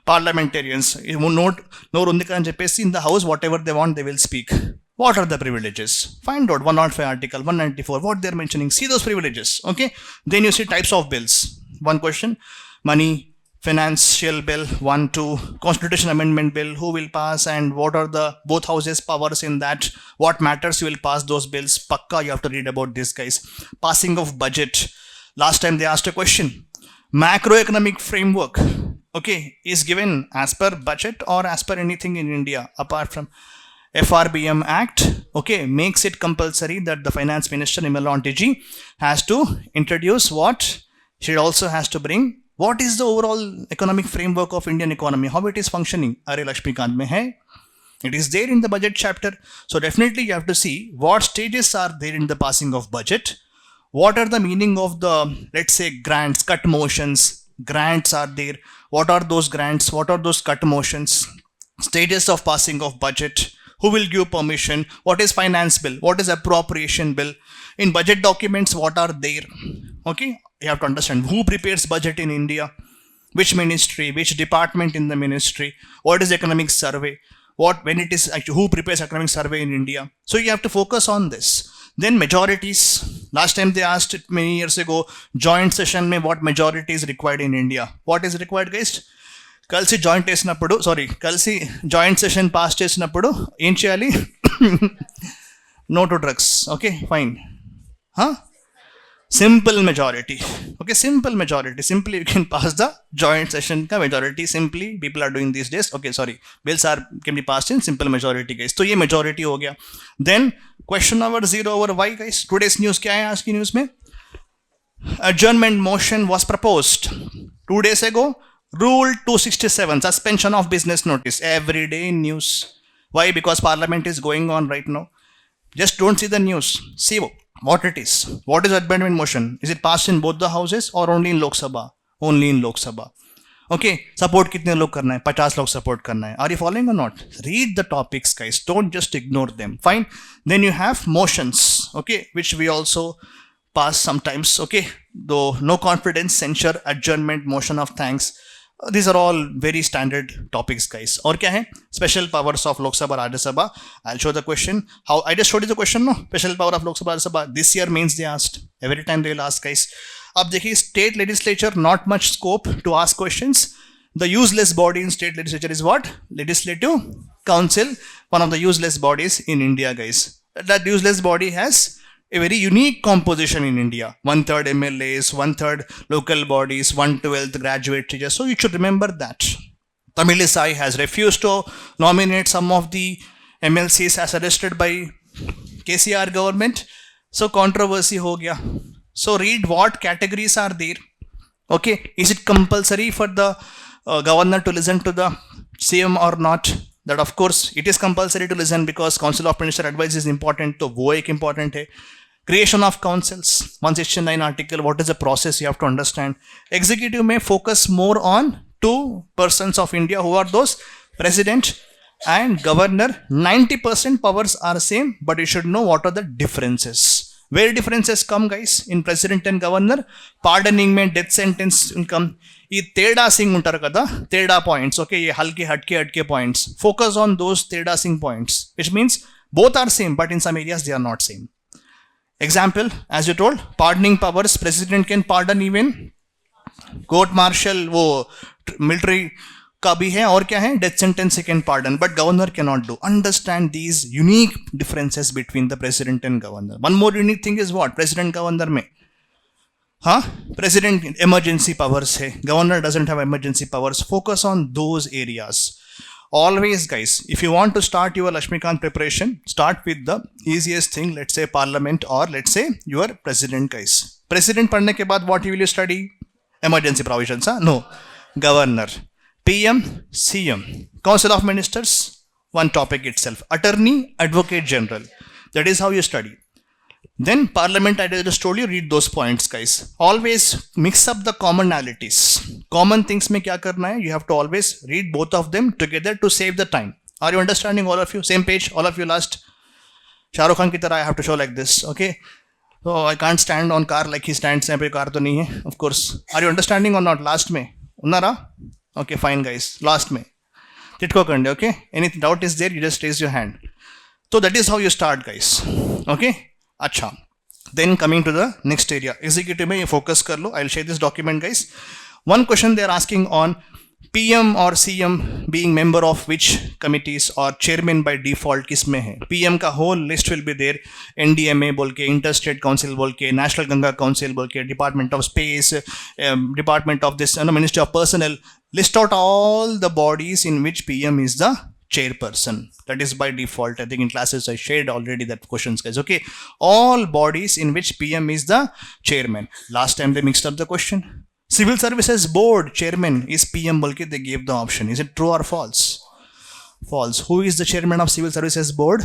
parliamentarians. You note, no Rundika and JPSC in the house, whatever they want, they will speak. What are the privileges? Find out 105 article, 194, what they're mentioning. See those privileges, okay? Then you see types of bills. One question, money, financial bill, 1, 2, constitution amendment bill, who will pass and what are the both houses powers in that, what matters you will pass those bills. Pakka, you have to read about this, guys. Passing of budget. Last time they asked a question. Macroeconomic framework, okay, is given as per budget or as per anything in India apart from FRBM Act, okay, makes it compulsory that the finance minister Nirmala Ji has to introduce what? She also has to bring what is the overall economic framework of Indian economy, how it is functioning. Are Lakshmikant mein hai? It is there in the budget chapter. So definitely you have to see what stages are there in the passing of budget. What are the meaning of the, let's say, grants, cut motions, grants are there. What are those grants? What are those cut motions? Stages of passing of budget. Who will give permission? What is finance bill? What is appropriation bill? In budget documents, what are there? Okay, you have to understand who prepares budget in India, which ministry, which department in the ministry, what is economic survey, when it is actually, who prepares economic survey in India. So you have to focus on this. Then majorities. Last time they asked it many years ago, joint session mein what majority is required in India. What is required, guys? Kalsi joint చేసినప్పుడు కలిసి joint session pass చేసినప్పుడు ఏం చేయాలి? No to drugs. Okay, fine. Simple majority. Okay, simple majority. Simply you can pass the joint session ka majority. Simply people are doing these days. Okay, sorry. Bills can be passed in simple majority, guys. So ye majority ho gaya. Then question number 0 over y, guys. Today's news kya hai? Aaj ki news mein adjournment motion was proposed 2 days ago. Rule 267, suspension of business notice. Every day in news. Why? Because parliament is going on right now. Just don't see the news. See what it is. What is adjournment motion? Is it passed in both the houses or only in Lok Sabha? Only in Lok Sabha. Okay, support कितने लोग करना है? 50 लोग support करना है. Are you following or not? Read the topics, guys. Don't just ignore them. Fine. Then you have motions, okay, which we also pass sometimes. Okay, though no confidence, censure, adjournment, motion of thanks. These are all very standard topics, guys. और क्या है? Special powers of Lok Sabha, Rajya Sabha. I'll show the question. How I just showed you the question, no? Special power of Lok Sabha, Rajya Sabha. This year means they asked. Every time they will ask, guys. अब देखिए state legislature not much scope to ask questions. The useless body in state legislature is what? Legislative council, one of the useless bodies in India, guys. That useless body has a very unique composition in India. 1/3 MLAs, 1/3 local bodies, 1/12 graduate teachers. So you should remember that. Tamilisai has refused to nominate some of the MLCs as suggested by KCR government. So controversy ho gaya. So read what categories are there. Okay, is it compulsory for the governor to listen to the CM or not? That of course it is compulsory to listen because Council of Minister advice is important. तो वो एक important है. Creation of councils, 169 article. What is the process? You have to understand. Executive may focus more on two persons of India. Who are those? President and governor. 90% powers are same, but you should know what are the differences. Where differences come, guys, in president and governor? Pardoning में death sentence come. ये तेड़ा सिंह उंटर कदा तेड़ा points. Okay, ये हल्के हटके points. Focus on those तेड़ा Singh points, which means both are same, but in some areas they are not same. Example, as you told, pardoning powers. President can pardon even court martial, वो military का भी है, और क्या है? Death sentence he can pardon, but governor cannot do. Understand these unique differences between the president and governor. One more unique thing is what? President governor में, हाँ, president emergency powers है, governor doesn't have emergency powers. Focus on those areas. Always, guys, if you want to start your Lakshmikant preparation, start with the easiest thing. Let's say parliament, or let's say your president, guys. President पढ़ने के बाद what will you study? Emergency provisions, huh? No. Governor, PM, CM, Council of Ministers, one topic itself. Attorney, Advocate General. That is how you study. Then Parliament, I just told you, read those points, guys. Always mix up the commonalities. Common things में क्या करना है? You have to always read both of them together to save the time. Are you understanding, all of you? Same page, all of you last. Shah Rukh Khan की तरह I have to show like this, okay? So I can't stand on car like he stands. यहाँ पे car तो नहीं है, of course. Are you understanding or not? Last में उन्नारा? Okay, fine, guys. Last में टिटको करने. Okay, any doubt is there, you just raise your hand. So that is how you start, guys. Okay, अच्छा. Then coming to the next area, executive में ये focus कर लो. I'll share this document, guys. One question they are asking on PM or CM being member of which committees or chairman by default किस में है? PM का whole list will be there. NDMA बोल के, Interstate Council बोल के, National Ganga Council बोल के, Department of Space, Department of this, Ministry of Personnel. List out all the bodies in which PM is the chairperson. That is by default. I think in classes I shared already that questions, guys. Okay, all bodies in which PM is the chairman. Last time they mixed up the question. Civil Services Board chairman is PM bolke they gave the option. Is it true or false? False. Who is the chairman of Civil Services Board?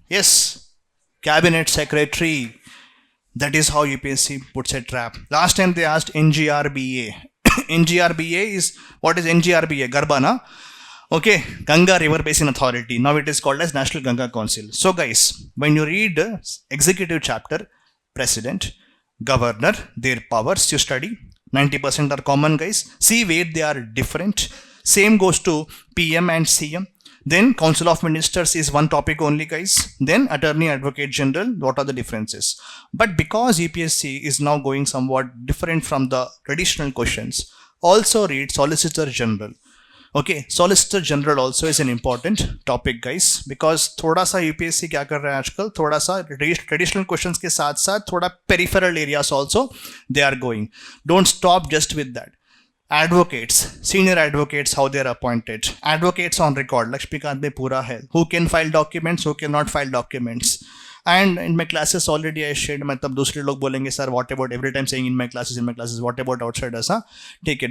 Yes, Cabinet Secretary. That is how UPSC puts a trap. Last time they asked NGRBA. NGRBA is, what is NGRBA? Garba, na? Okay, Ganga River Basin Authority. Now it is called as National Ganga Council. So guys, when you read executive chapter, president, governor, their powers you study. 90% are common, guys. See where they are different. Same goes to PM and CM. Then Council of Ministers is one topic only, guys. Then Attorney, Advocate General, what are the differences? But because UPSC is now going somewhat different from the traditional questions, also read Solicitor General. Okay, Solicitor General also is an important topic, guys, because थोड़ा सा UPSC क्या कर रहा है आजकल, थोड़ा सा traditional questions के साथ साथ थोड़ा peripheral areas also they are going. Don't stop just with that. Advocates, senior advocates, how they are appointed. Advocates on record, Lakshmikant में पूरा है. Who can file documents, who cannot file documents. And in my classes already I shared, मतलब दूसरे लोग बोलेंगे sir what about, every time saying in my classes what about outsiders, हाँ ठीक है,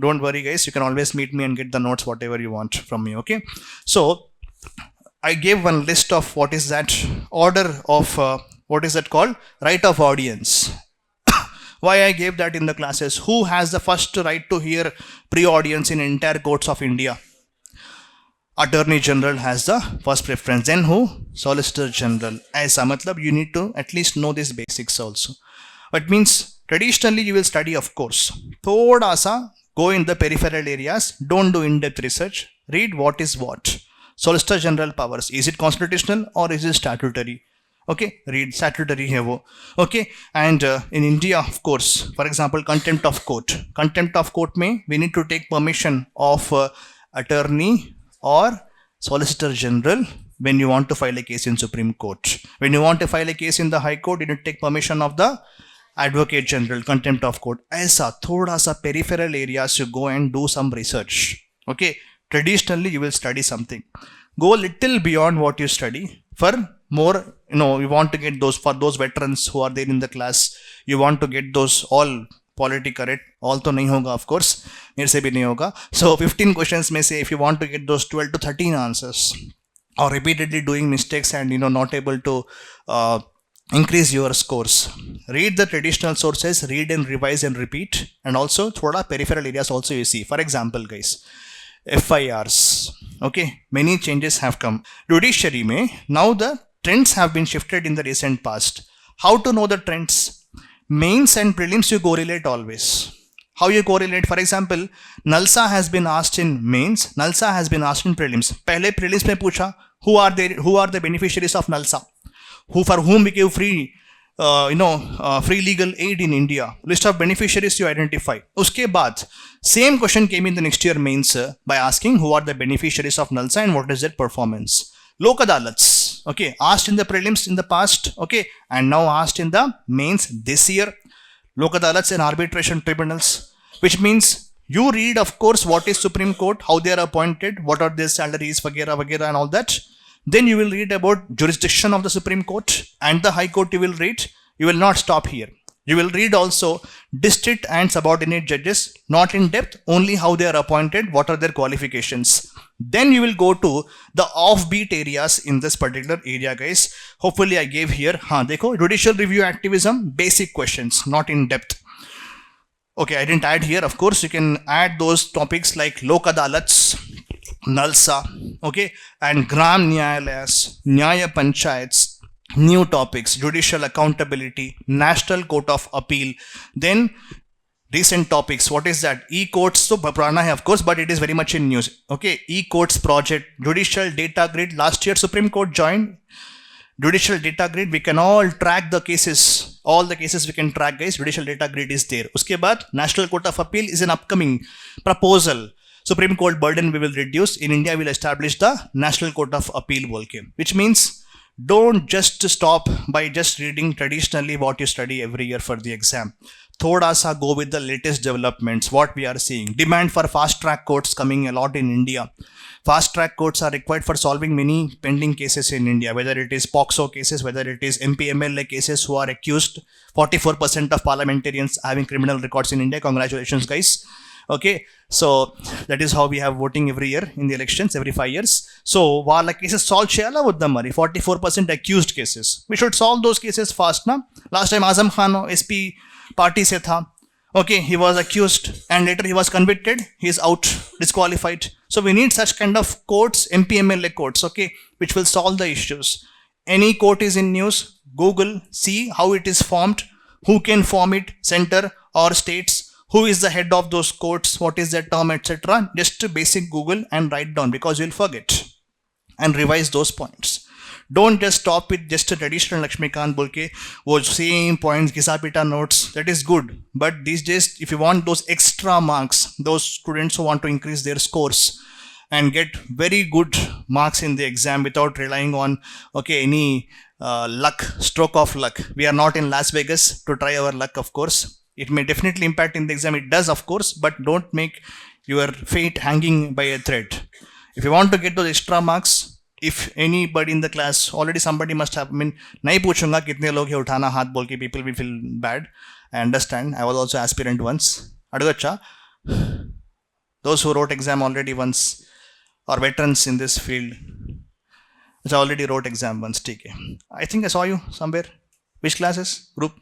don't worry guys, you can always meet me and get the notes whatever you want from me. Okay, so I gave one list of what is that order of what is that called, right of audience. Why I gave that in the classes? Who has the first right to hear pre-audience in entire courts of India? Attorney General has the first preference. Then who? Solicitor General. Aisa, matlab you need to at least know these basics also. It means traditionally you will study, of course. Thoda sa go in the peripheral areas. Don't do in-depth research. Read what is what. Solicitor General powers. Is it constitutional or is it statutory? Okay, read statutory hai wo. Okay, and in India, of course, for example, contempt of court. Contempt of court mein we need to take permission of attorney or Solicitor General when you want to file a case in Supreme Court. When you want to file a case in the High Court, you need to take permission of the Advocate General. Contempt of court. Aisa thoda sa peripheral areas you go and do some research. Okay, traditionally you will study something. Go a little beyond what you study for more, you want to get those, for those veterans who are there in the class, you want to get those all polity correct. All to nahi hoga, of course, mere se bhi nahi hoga. So 15 questions may say, if you want to get those 12 to 13 answers, or repeatedly doing mistakes and not able to increase your scores, read the traditional sources, read and revise and repeat, and also thoda peripheral areas also you see. For example, guys, FIRs. Okay, many changes have come. Judiciary mein now the trends have been shifted in the recent past. How to know the trends? Mains and prelims you correlate always. How you correlate? For example, Nalsa has been asked in mains, Nalsa has been asked in prelims. Pehle prelims mein pucha, who are the beneficiaries of Nalsa? For whom we give free free legal aid in India. List of beneficiaries you identify. Uske baad, same question came in the next year mains by asking who are the beneficiaries of Nalsa and what is their performance. Lok Adalats, okay, asked in the prelims in the past, okay, and now asked in the mains this year. Lok Adalats and arbitration tribunals, which means you read, of course, what is Supreme Court, how they are appointed, what are their salaries, vagera, vagera, and all that. Then you will read about jurisdiction of the Supreme Court and the High Court you will read. You will not stop here. You will read also district and subordinate judges, not in depth, only how they are appointed, what are their qualifications. Then you will go to the offbeat areas in this particular area, guys. Hopefully I gave here, dekho, judicial review activism, basic questions, not in depth. Okay, I didn't add here. Of course, you can add those topics like Lok Adalats, Nalsa, okay, and Gram Nyayalayas, Nyaya Panchayats, new topics, judicial accountability, National Court of Appeal, then recent topics, what is that? E-courts, so Prana hai of course, but it is very much in news, okay, E-courts project, judicial data grid, last year Supreme Court joined, judicial data grid, we can all track the cases, all the cases we can track, guys, judicial data grid is there. Uske baad, National Court of Appeal is an upcoming proposal. Supreme Court burden we will reduce. In India, we will establish the National Court of Appeal volke, which means don't just stop by just reading traditionally what you study every year for the exam. Thoda sa go with the latest developments, what we are seeing. Demand for fast track courts coming a lot in India. Fast track courts are required for solving many pending cases in India, whether it is POXO cases, whether it is MPMLA cases who are accused. 44% of parliamentarians having criminal records in India. Congratulations, guys. Okay, so that is how we have voting every year in the elections, every 5 years. So, while cases solve cheyala vaddam mari, 44% accused cases. We should solve those cases fast, na? Last time Azam Khan SP party se tha. Okay, he was accused and later he was convicted. He is out, disqualified. So we need such kind of courts, MPMLA courts, okay, which will solve the issues. Any court is in news, Google, see how it is formed, who can form it, center or states. Who is the head of those courts, what is their term, etc. Just basic Google and write down because you'll forget and revise those points. Don't just stop with just a traditional Lakshmikant Bolke, those same points, Gisapita notes, that is good. But these days, if you want those extra marks, those students who want to increase their scores and get very good marks in the exam without relying on, okay, any luck, stroke of luck. We are not in Las Vegas to try our luck, of course. It may definitely impact in the exam. It does, of course, but don't make your fate hanging by a thread. If you want to get those extra marks, if anybody in the class, already somebody must have, nahi puchunga kitne log hai uthana haath bol ke, people will feel bad. I understand. I was also aspirant once. Adugacha. Those who wrote exam already once or veterans in this field, which already wrote exam once. I think I saw you somewhere. Which classes? Group?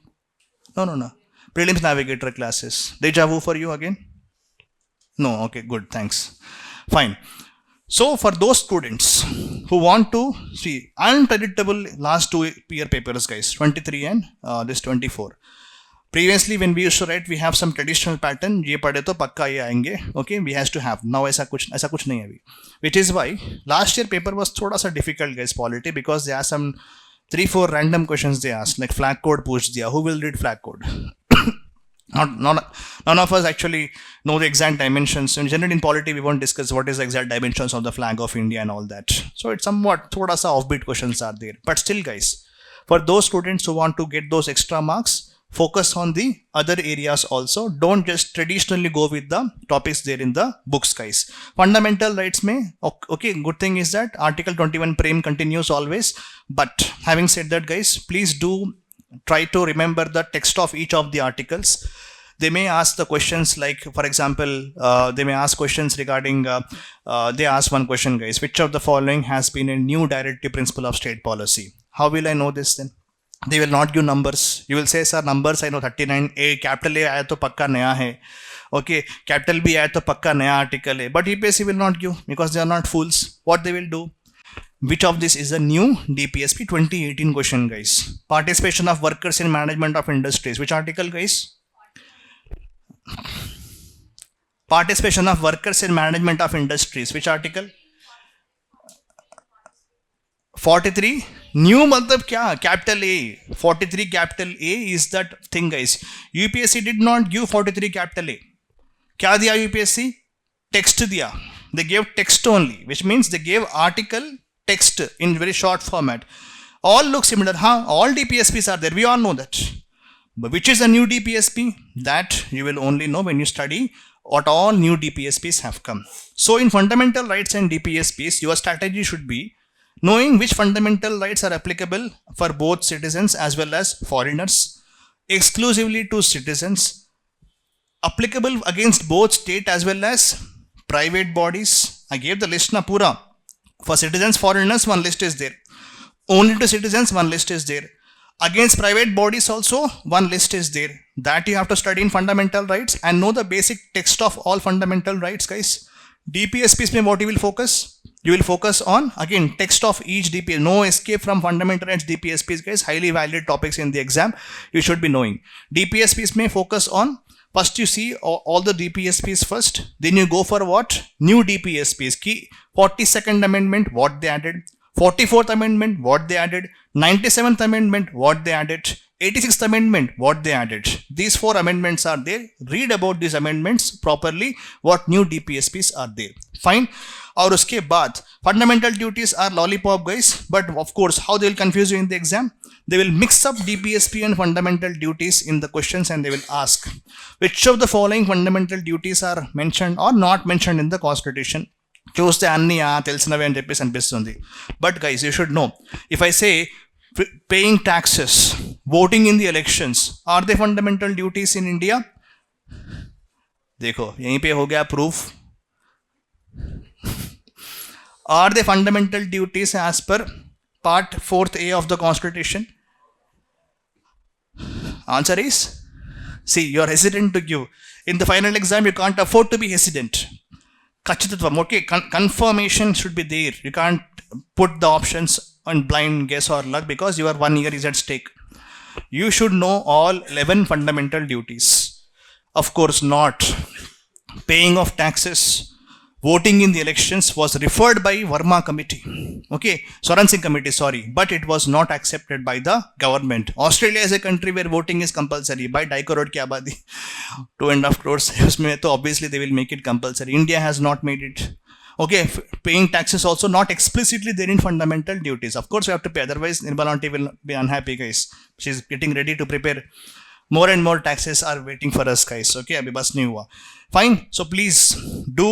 No. Prelims navigator classes. Deja vu for you again? No, okay, good, thanks. Fine. So for those students who want to see unpredictable last 2 year papers, guys, 23 and this 24. Previously when we used to write, we have some traditional pattern, ये पढ़े तो पक्का ये आएंगे, okay, we has to have. Now ऐसा कुछ नहीं है अभी, which is why last year paper was थोड़ा सा difficult, guys, polity, because there are some 3-4 random questions they asked, like flag code पूछ दिया, who will read flag code? None of us actually know the exact dimensions. In general, in polity, we won't discuss what is the exact dimensions of the flag of India and all that. So it's somewhat thoda sa offbeat questions are there. But still, guys, for those students who want to get those extra marks, focus on the other areas also. Don't just traditionally go with the topics there in the books, guys. Fundamental rights mein, okay, good thing is that Article 21 Prem continues always. But having said that, guys, please do try to remember the text of each of the articles. They may ask the questions like, for example, they may ask questions regarding, they ask one question, guys, which of the following has been a new directive principle of state policy? How will I know this then? They will not give numbers. You will say, sir, numbers I know 39A, capital A aaya to pakka naya hai. Okay, capital B aaya to pakka naya article hai. But UPSC will not give because they are not fools. What they will do? Which of this is a new DPSP 2018 question, guys? Participation of workers in management of industries. Which article, guys? Participation of workers in management of industries. Which article? 43. New matlab kya? Capital A. 43 capital A is that thing, guys. UPSC did not give 43 capital A. Kya diya UPSC? Text diya. They gave text only, which means they gave article text in very short format. All look similar, huh? All DPSPs are there. We all know that. But which is a new DPSP? That you will only know when you study what all new DPSPs have come. So in fundamental rights and DPSPs, your strategy should be knowing which fundamental rights are applicable for both citizens as well as foreigners, exclusively to citizens, applicable against both state as well as private bodies. I gave the list na pura. For citizens, foreigners, one list is there. Only to citizens, one list is there. Against private bodies also, one list is there. That you have to study in fundamental rights and know the basic text of all fundamental rights, guys. DPSPs mein what you will focus? You will focus on, again, text of each DPS. No escape from fundamental rights DPSPs, guys. Highly valued topics in the exam. You should be knowing. DPSPs may focus on, first you see all the DPSPs first. Then you go for what? New DPSPs. Key 42nd Amendment, what they added. 44th Amendment, what they added. 97th Amendment, what they added. 86th Amendment, what they added. These 4 amendments are there. Read about these amendments properly. What new DPSPs are there. Fine. और उसके बाद fundamental duties are lollipop, guys. But of course, how they will confuse you in the exam? They will mix up DPSP and fundamental duties in the questions and they will ask which of the following fundamental duties are mentioned or not mentioned in the Constitution. చూస్తే అన్ని తెలిసినవే అని చెప్పేసి అనిపిస్తుంది. But guys, you should know, if I say paying taxes, voting in the elections, are they fundamental duties in India? देखो यहीं पे हो गया proof. Are they fundamental duties as per part 4th A of the Constitution? Answer is, see, you are hesitant to give. In the final exam, you can't afford to be hesitant. Kachitvatvam, okay, confirmation should be there. You can't put the options on blind guess or luck because your 1 year is at stake. You should know all 11 fundamental duties. Of course not. Paying of taxes, voting in the elections was referred by Verma committee. Okay, Swaran Singh committee, sorry. But it was not accepted by the government. Australia is a country where voting is compulsory. By 2.5 crore ki abadi, 2.5 crores. So obviously they will make it compulsory. India has not made it. Okay, paying taxes also not explicitly there in fundamental duties. Of course, we have to pay. Otherwise, Nirmala aunty will be unhappy, guys. She's getting ready to prepare. More and more taxes are waiting for us, guys. Okay, abhi bas nahi hua. Fine. So please do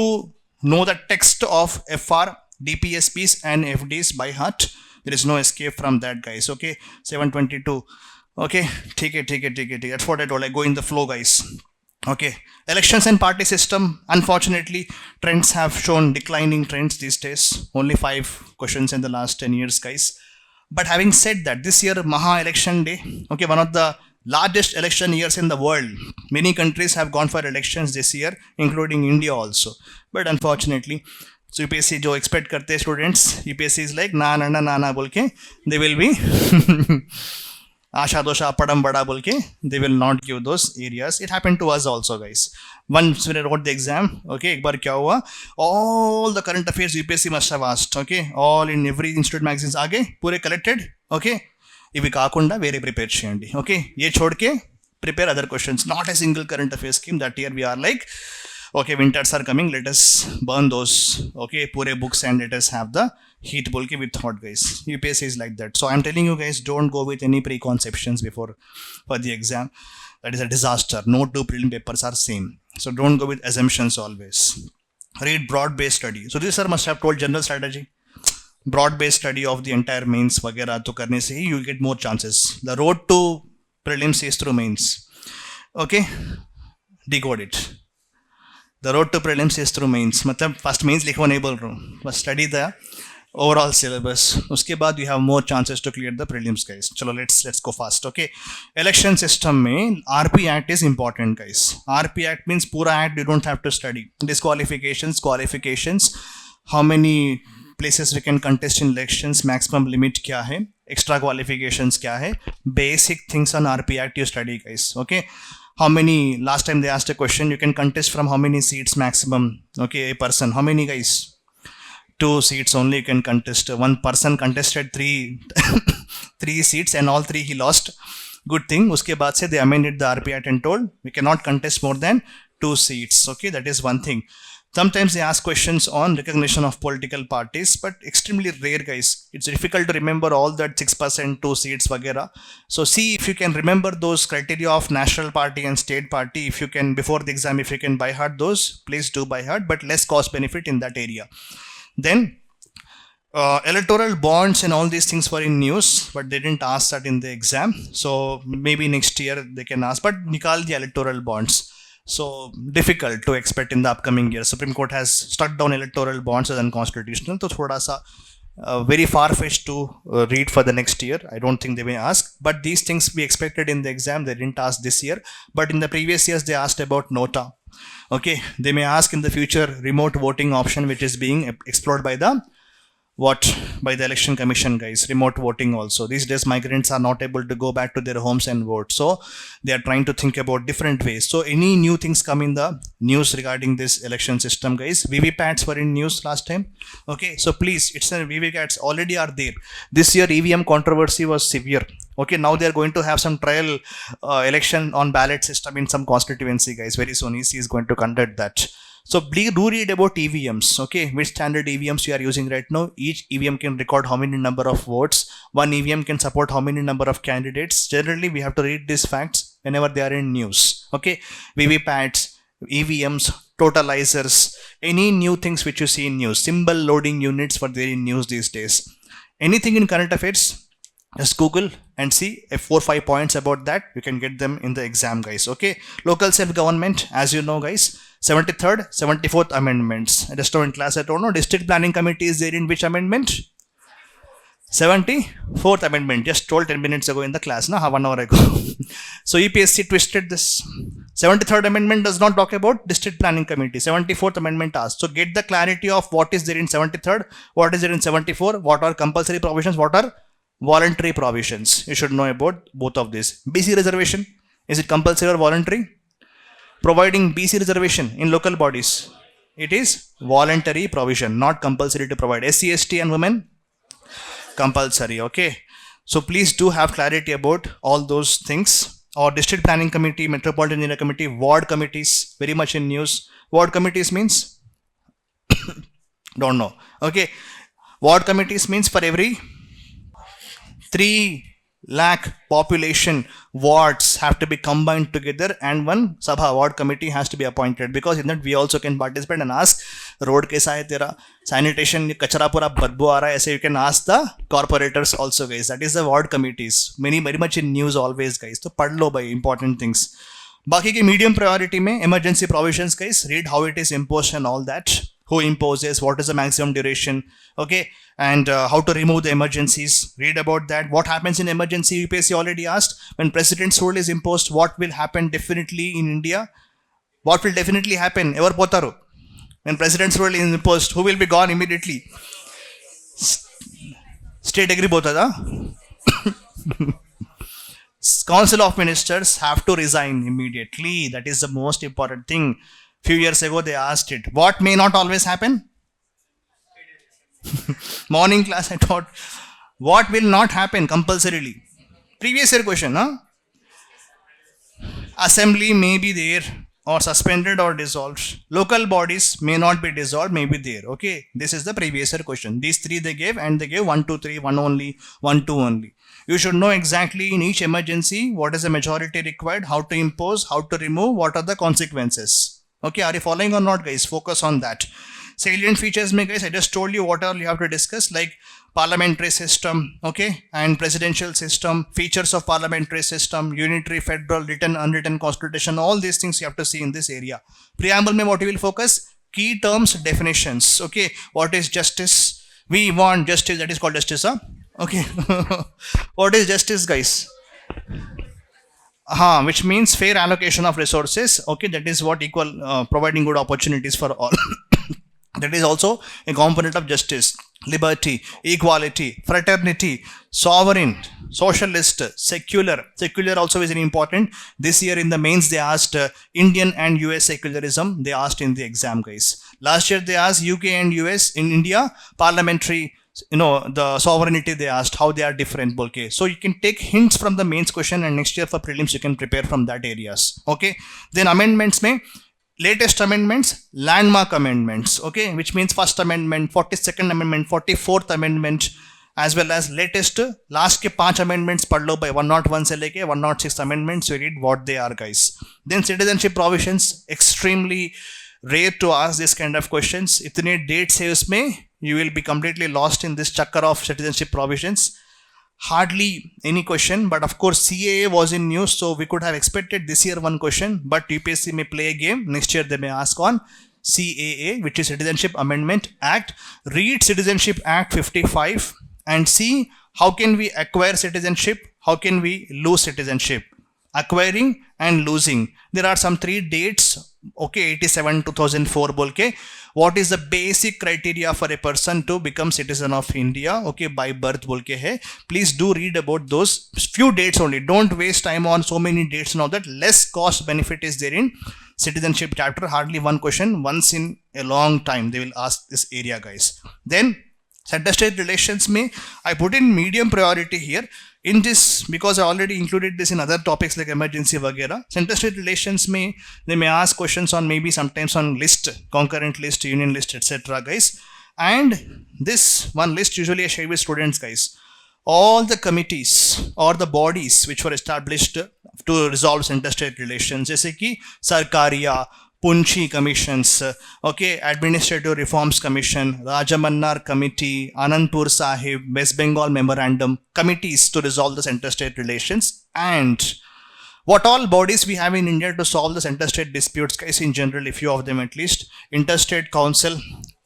know the text of FR, DPSPs and FDs by heart. There is no escape from that, guys. Okay, 722. Okay, take it. That's what I told. I go in the flow, guys. Okay, elections and party system. Unfortunately, trends have shown declining trends these days. Only 5 questions in the last 10 years, guys. But having said that, this year Maha election day, okay, one of the largest election years in the world. Many countries have gone for elections this year, including India also. But unfortunately, so UPSC जो expect करते हैं students, UPSC is like ना बोल के they will be आशा दोशा पड़म बड़ा बोल के they will not give those areas. It happened to us also, guys. Once when I wrote the exam, okay, एक बार क्या हुआ, all the current affairs UPSC must have asked, okay, all in every institute magazines आगे पूरे collected, okay, ఇవి కాకుండా వేరే prepare చేయండి, okay, ये छोड़ के prepare other questions. Not a single current affairs scheme. That year we are like, okay, winters are coming, let us burn those, okay, pure books and let us have the heat bulky with hot, guys. UPSC is like that. So I'm telling you guys, don't go with any preconceptions before for the exam. That is a disaster. No two prelim papers are same. So don't go with assumptions always. Read broad-based study. So this sir must have told general strategy. Broad-based study of the entire mains वगैरह तो करने से ही you get more chances. The road to prelims is through mains. Okay, decode it. The road to prelims is through mains. मतलब first mains लिखो नहीं बोल रहा हूँ, बस study the overall syllabus. उसके बाद you have more chances to clear the prelims, guys. चलो let's go fast. Okay, election system में RP Act is important, guys. RP Act means पूरा act you don't have to study. Disqualifications, qualifications, how many places we can contest in elections, maximum limit क्या है, extra qualifications क्या है, basic things on RP Act you study, guys. Okay, how many, last time they asked a question, you can contest from how many seats maximum, okay, a person, how many, guys? 2 seats only you can contest. One person contested 3 seats and all 3 he lost. Good thing, uske baad se they amended the RP Act and told we cannot contest more than 2 seats. Okay, that is one thing. Sometimes they ask questions on recognition of political parties, but extremely rare, guys. It's difficult to remember all that 6%, 2 seats, vagera. So see if you can remember those criteria of national party and state party. If you can, before the exam, if you can by heart those, please do by heart, but less cost benefit in that area. Then electoral bonds and all these things were in news, but they didn't ask that in the exam. So maybe next year they can ask, but nikal the electoral bonds. So difficult to expect in the upcoming year. Supreme Court has struck down electoral bonds as unconstitutional. So thoda sa very far-fetched to read for the next year. I don't think they may ask. But these things we expected in the exam. They didn't ask this year. But in the previous years, they asked about NOTA. Okay, they may ask in the future remote voting option, which is being explored by the by the election commission, guys. Remote voting also. These days migrants are not able to go back to their homes and vote, so they are trying to think about different ways. So any new things come in the news regarding this election system, guys? VVPATs were in news last time. Okay, so please, it's a VVPATs already are there. This year EVM controversy was severe. Okay, now they are going to have some trial election on ballot system in some constituency, guys. Very soon EC is going to conduct that. So do read about EVMs, okay, which standard EVMs you are using right now. Each EVM can record how many number of votes. One EVM can support how many number of candidates. Generally, we have to read these facts whenever they are in news. Okay, VVPATs, EVMs, totalizers, any new things which you see in news. Symbol loading units were there in news these days. Anything in current affairs, just Google and see 4 or 5 points about that. You can get them in the exam, guys. Okay, local self-government, as you know, guys, 73rd, 74th amendments. I just know in class, I don't know. District planning committee is there in which amendment? 74th amendment. Just told 10 minutes ago in the class, na, 1 hour ago. So UPSC twisted this. 73rd amendment does not talk about district planning committee. 74th amendment asks. So get the clarity of what is there in 73rd, what is there in 74, what are compulsory provisions, what are voluntary provisions. You should know about both of these. BC reservation, is it compulsory or voluntary? Providing BC reservation in local bodies, it is voluntary provision, not compulsory to provide. SC, ST and women, compulsory. Okay, so please do have clarity about all those things. Or district planning committee, metropolitan area committee, ward committees, very much in news. Ward committees means don't know. Okay, ward committees means for every 3 lakh population, wards have to be combined together and one Sabha ward committee has to be appointed, because in that we also can participate and ask road kaisa hai tera, sanitation kachara pura badbu aa raha hai, aise you can ask the corporators also, guys. That is the ward committees, very much in news always, guys. So pad lo by important things. Baki ki medium priority mein emergency provisions, guys, read how it is imposed and all that. who imposes, what is the maximum duration, okay, and how to remove the emergencies. Read about that. What happens in emergency? UPSC already asked. When president's rule is imposed, what will happen definitely in India? What will definitely happen? Ever potaru? When president's rule is imposed, who will be gone immediately? State agree botada? Council of Ministers have to resign immediately. That is the most important thing. Few years ago they asked it. What may not always happen? Morning class I taught. What will not happen compulsorily? Previous year question, huh? Assembly may be there or suspended or dissolved. Local bodies may not be dissolved, may be there. Okay, this is the previous year question. These three they gave, and they gave 1, 2, 3, 1 only, 1, 2 only. You should know exactly in each emergency what is the majority required, how to impose, how to remove, what are the consequences. Okay, are you following or not, guys? Focus on that. Salient features may, guys, I just told you what all you have to discuss, like parliamentary system, okay, and presidential system, features of parliamentary system, unitary, federal, written, unwritten constitution, all these things you have to see in this area. Preamble may what you will focus? Key terms, definitions, okay, what is justice? We want justice, that is called justice, huh? Okay. What is justice, guys? Which means fair allocation of resources, okay, that is what equal, providing good opportunities for all. That is also a component of justice. Liberty, equality, fraternity, sovereign, socialist, secular. Secular also is very important. This year in the mains they asked Indian and US secularism. They asked in the exam, guys. Last year they asked UK and US. In India, parliamentary, the sovereignty they asked, how they are different. Okay, so you can take hints from the mains question, and next year for prelims you can prepare from that areas. Okay, then amendments may latest amendments, landmark amendments, okay, which means first amendment, 42nd amendment, 44th amendment, as well as latest last ke 5 amendments pad lo by 101 se leke 106 amendments. You read what they are, guys. Then citizenship provisions, extremely rare to ask this kind of questions. Itne dates hai usme, you will be completely lost in this chakkar of citizenship provisions. Hardly any question, but of course CAA was in news, so we could have expected this year one question, but UPSC may play a game. Next year they may ask on CAA, which is Citizenship Amendment Act. Read Citizenship Act 55 and see how can we acquire citizenship, how can we lose citizenship. Acquiring and losing. There are some 3 dates, okay, 87, 2004 bolke. What is the basic criteria for a person to become citizen of India, okay, by birth bolke hai. Please do read about those few dates only. Don't waste time on so many dates and all that. Less cost benefit is there in citizenship chapter. Hardly one question once in a long time they will ask this area, guys. Then center-state relations may, I put in medium priority here in this because I already included this in other topics like emergency vagera. Center-state relations may, they may ask questions on maybe sometimes on list, concurrent list, union list, etc., guys. And this one list usually I share with students, guys. All the committees or the bodies which were established to resolve center-state relations, जैसे कि Sarkaria, Punchi commissions, okay, Administrative Reforms Commission, Rajamannar Committee, Anandpur Sahib, West Bengal Memorandum, committees to resolve the center-state relations, and what all bodies we have in India to solve the center-state disputes, guys, in general, a few of them at least. Interstate Council,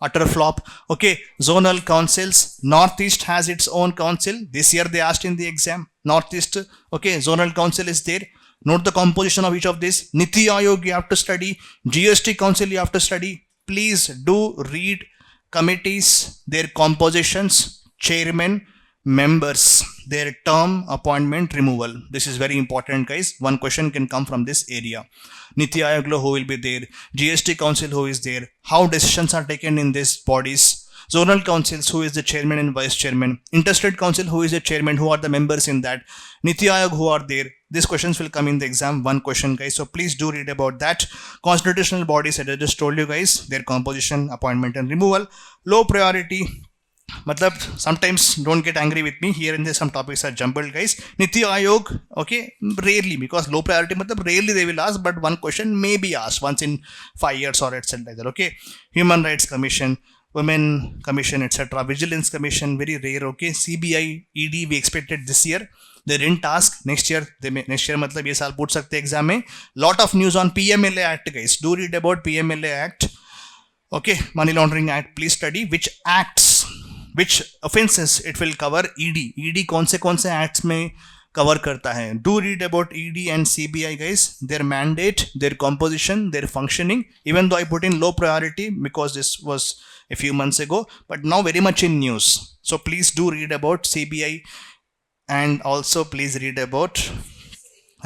utter flop, okay, zonal councils, Northeast has its own council. This year they asked in the exam, Northeast, okay, zonal council is there. Note the composition of each of these. Niti Aayog you have to study. GST Council you have to study. Please do read committees, their compositions, chairman, members, their term, appointment, removal. This is very important, guys. One question can come from this area. Niti Aayog who will be there. GST Council who is there. How decisions are taken in these bodies. Zonal councils, who is the chairman and vice chairman. Interstate council, who is the chairman, who are the members in that. Niti Aayog, who are there. These questions will come in the exam, one question, guys. So please do read about that. Constitutional bodies, I just told you, guys, their composition, appointment and removal. Low priority. Matlab, sometimes don't get angry with me. Here and there some topics are jumbled, guys. Niti Aayog, okay, rarely, because low priority, matlab, rarely they will ask, but one question may be asked once in 5 years or etc. like that, okay. Human Rights Commission, Women Commission, etc. Vigilance Commission, very rare, okay. CBI, ED, we expected this year. They didn't ask. Next year, they may, next year, matlab, ye saal put sakte exam mein. Lot of news on PMLA Act, guys. Do read about PMLA Act. Okay, Money Laundering Act, please study which acts, which offenses it will cover. ED कौन से acts में cover करता है. Do read about ED and CBI, guys, their mandate, their composition, their functioning. Even though I put in low priority because this was a few months ago, but now very much in news. So please do read about CBI, and also please read about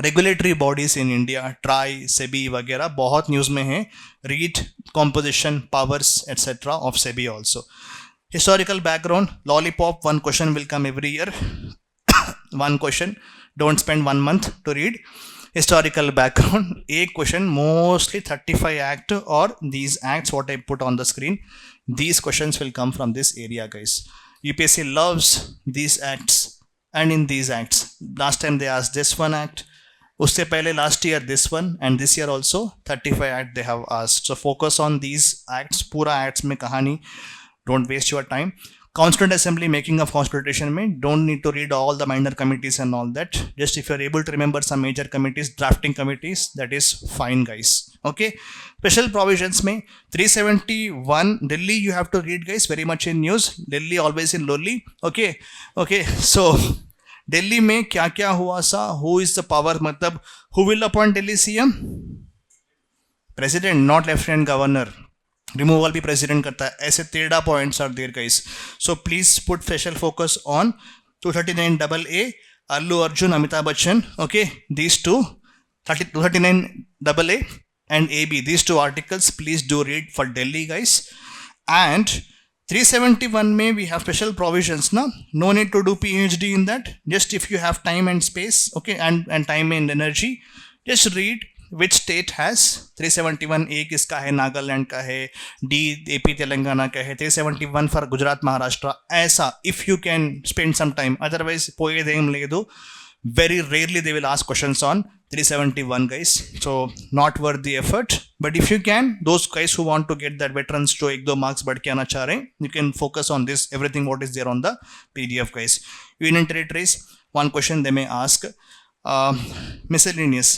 regulatory bodies in India, try, SEBI वगैरह बहुत news में है. Read composition, powers etcetera of SEBI also. Historical background, lollipop, one question will come every year. One question, don't spend 1 month to read. Historical background, एक question, mostly 35 act or these acts what I put on the screen, these questions will come from this area, guys. UPSC loves these acts, and in these acts last time they asked this one act, उससे पहले last year this one, and this year also 35 act they have asked. So focus on these acts. पूरा acts में कहानी, don't waste your time. Constituent Assembly, making of constitution में don't need to read all the minor committees and all that. Just if you're able to remember some major committees, drafting committees, that is fine, guys. Okay. Special provisions में 371 Delhi you have to read, guys, very much in news. Delhi always in lowly. Okay. Okay. So Delhi में क्या क्या हुआ सा, who is the power, मतलब who will appoint Delhi CM? President, not lieutenant governor. Removal भी president करता है. ऐसे 13 points are there, guys. So please put special focus on 239 AA, Allu Arjun, Amitabh Bachchan. Okay, these two 239 AA and AB, these two articles please do read for Delhi, guys. And 371 में we have special provisions, no need to do PhD in that. Just if you have time and space, okay, and time and energy, just read which state has 371. A किसका है? नागालैंड का है. D AP Telangana का है. 371 for Gujarat, Maharashtra. ऐसा if you can spend some time, otherwise पोए them ले दो. Very rarely they will ask questions on 371, guys. So not worth the effort. But if you can, those guys who want to get that veterans to 1-2 marks बढ़ के आना चाह रहे हैं, you can focus on this, everything what is there on the PDF, guys. Union territories, one question they may ask. Miscellaneous,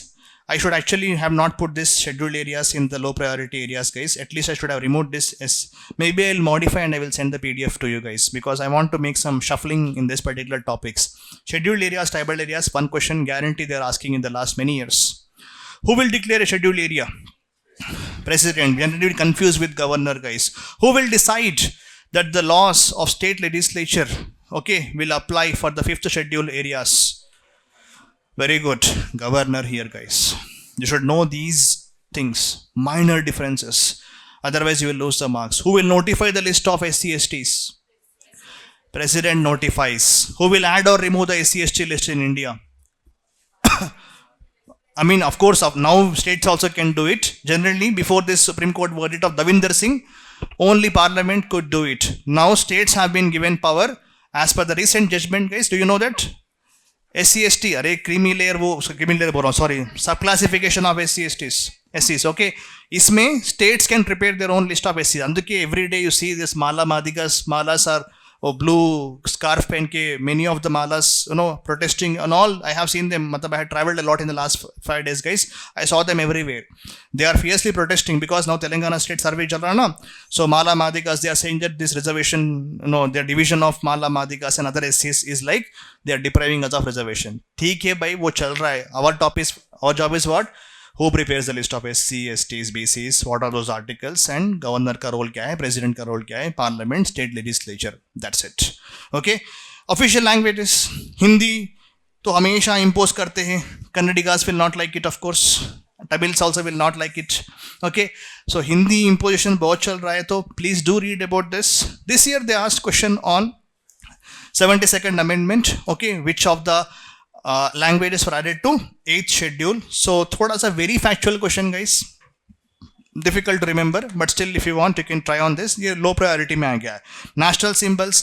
I should actually have not put this scheduled areas in the low priority areas, guys. At least I should have removed this. Maybe I'll modify and I will send the PDF to you, guys, because I want to make some shuffling in this particular topics. Scheduled areas, tribal areas, one question guarantee they're asking in the last many years. Who will declare a scheduled area? President. Generally confused with governor, guys. Who will decide that the laws of state legislature, okay, will apply for the 5th scheduled areas? Very good. Governor here, guys. You should know these things, minor differences. Otherwise, you will lose the marks. Who will notify the list of SC/STs? President notifies. Who will add or remove the SC/ST list in India? I mean, of course, now states also can do it. Generally, before this Supreme Court verdict of Davinder Singh, only Parliament could do it. Now, states have been given power as per the recent judgment, guys. Do you know that? SC/ST, अरे creamy layer, वो creamy layer बोल रहा हूँ, sorry, sub classification of SCs, okay. इसमें states can prepare their own list of SCs. అందుకే every day you see this Mala Madigas, Malas are or blue scarf पहन के, many of the malas, protesting and all. I have seen them. मतलब I had traveled a lot in the last 5 days, guys. I saw them everywhere. They are fiercely protesting because now Telangana state survey चल रहा ना. So Mala Madigas, they are saying that this reservation, their division of Mala Madigas and other SCs is like they are depriving us of reservation. ठीक है भाई, वो चल रहा है. Our job is what? Who prepares the list of SC, STs, BCs? What are those articles? And governor का role क्या है? President का role क्या है? Parliament, state legislature. That's it. Okay. Official languages. Hindi तो हमेशा impose करते हैं. Kannadigas will not like it, of course. Tamils also will not like it. Okay. So Hindi imposition बहुत चल रहा है, तो please do read about this. This year they asked question on 72nd Amendment. Okay. Which of the languages were added to 8th schedule. So thoda sa very factual question, guys, difficult to remember, but still if you want you can try on this. Ye low priority mein aa gaya hai. National symbols,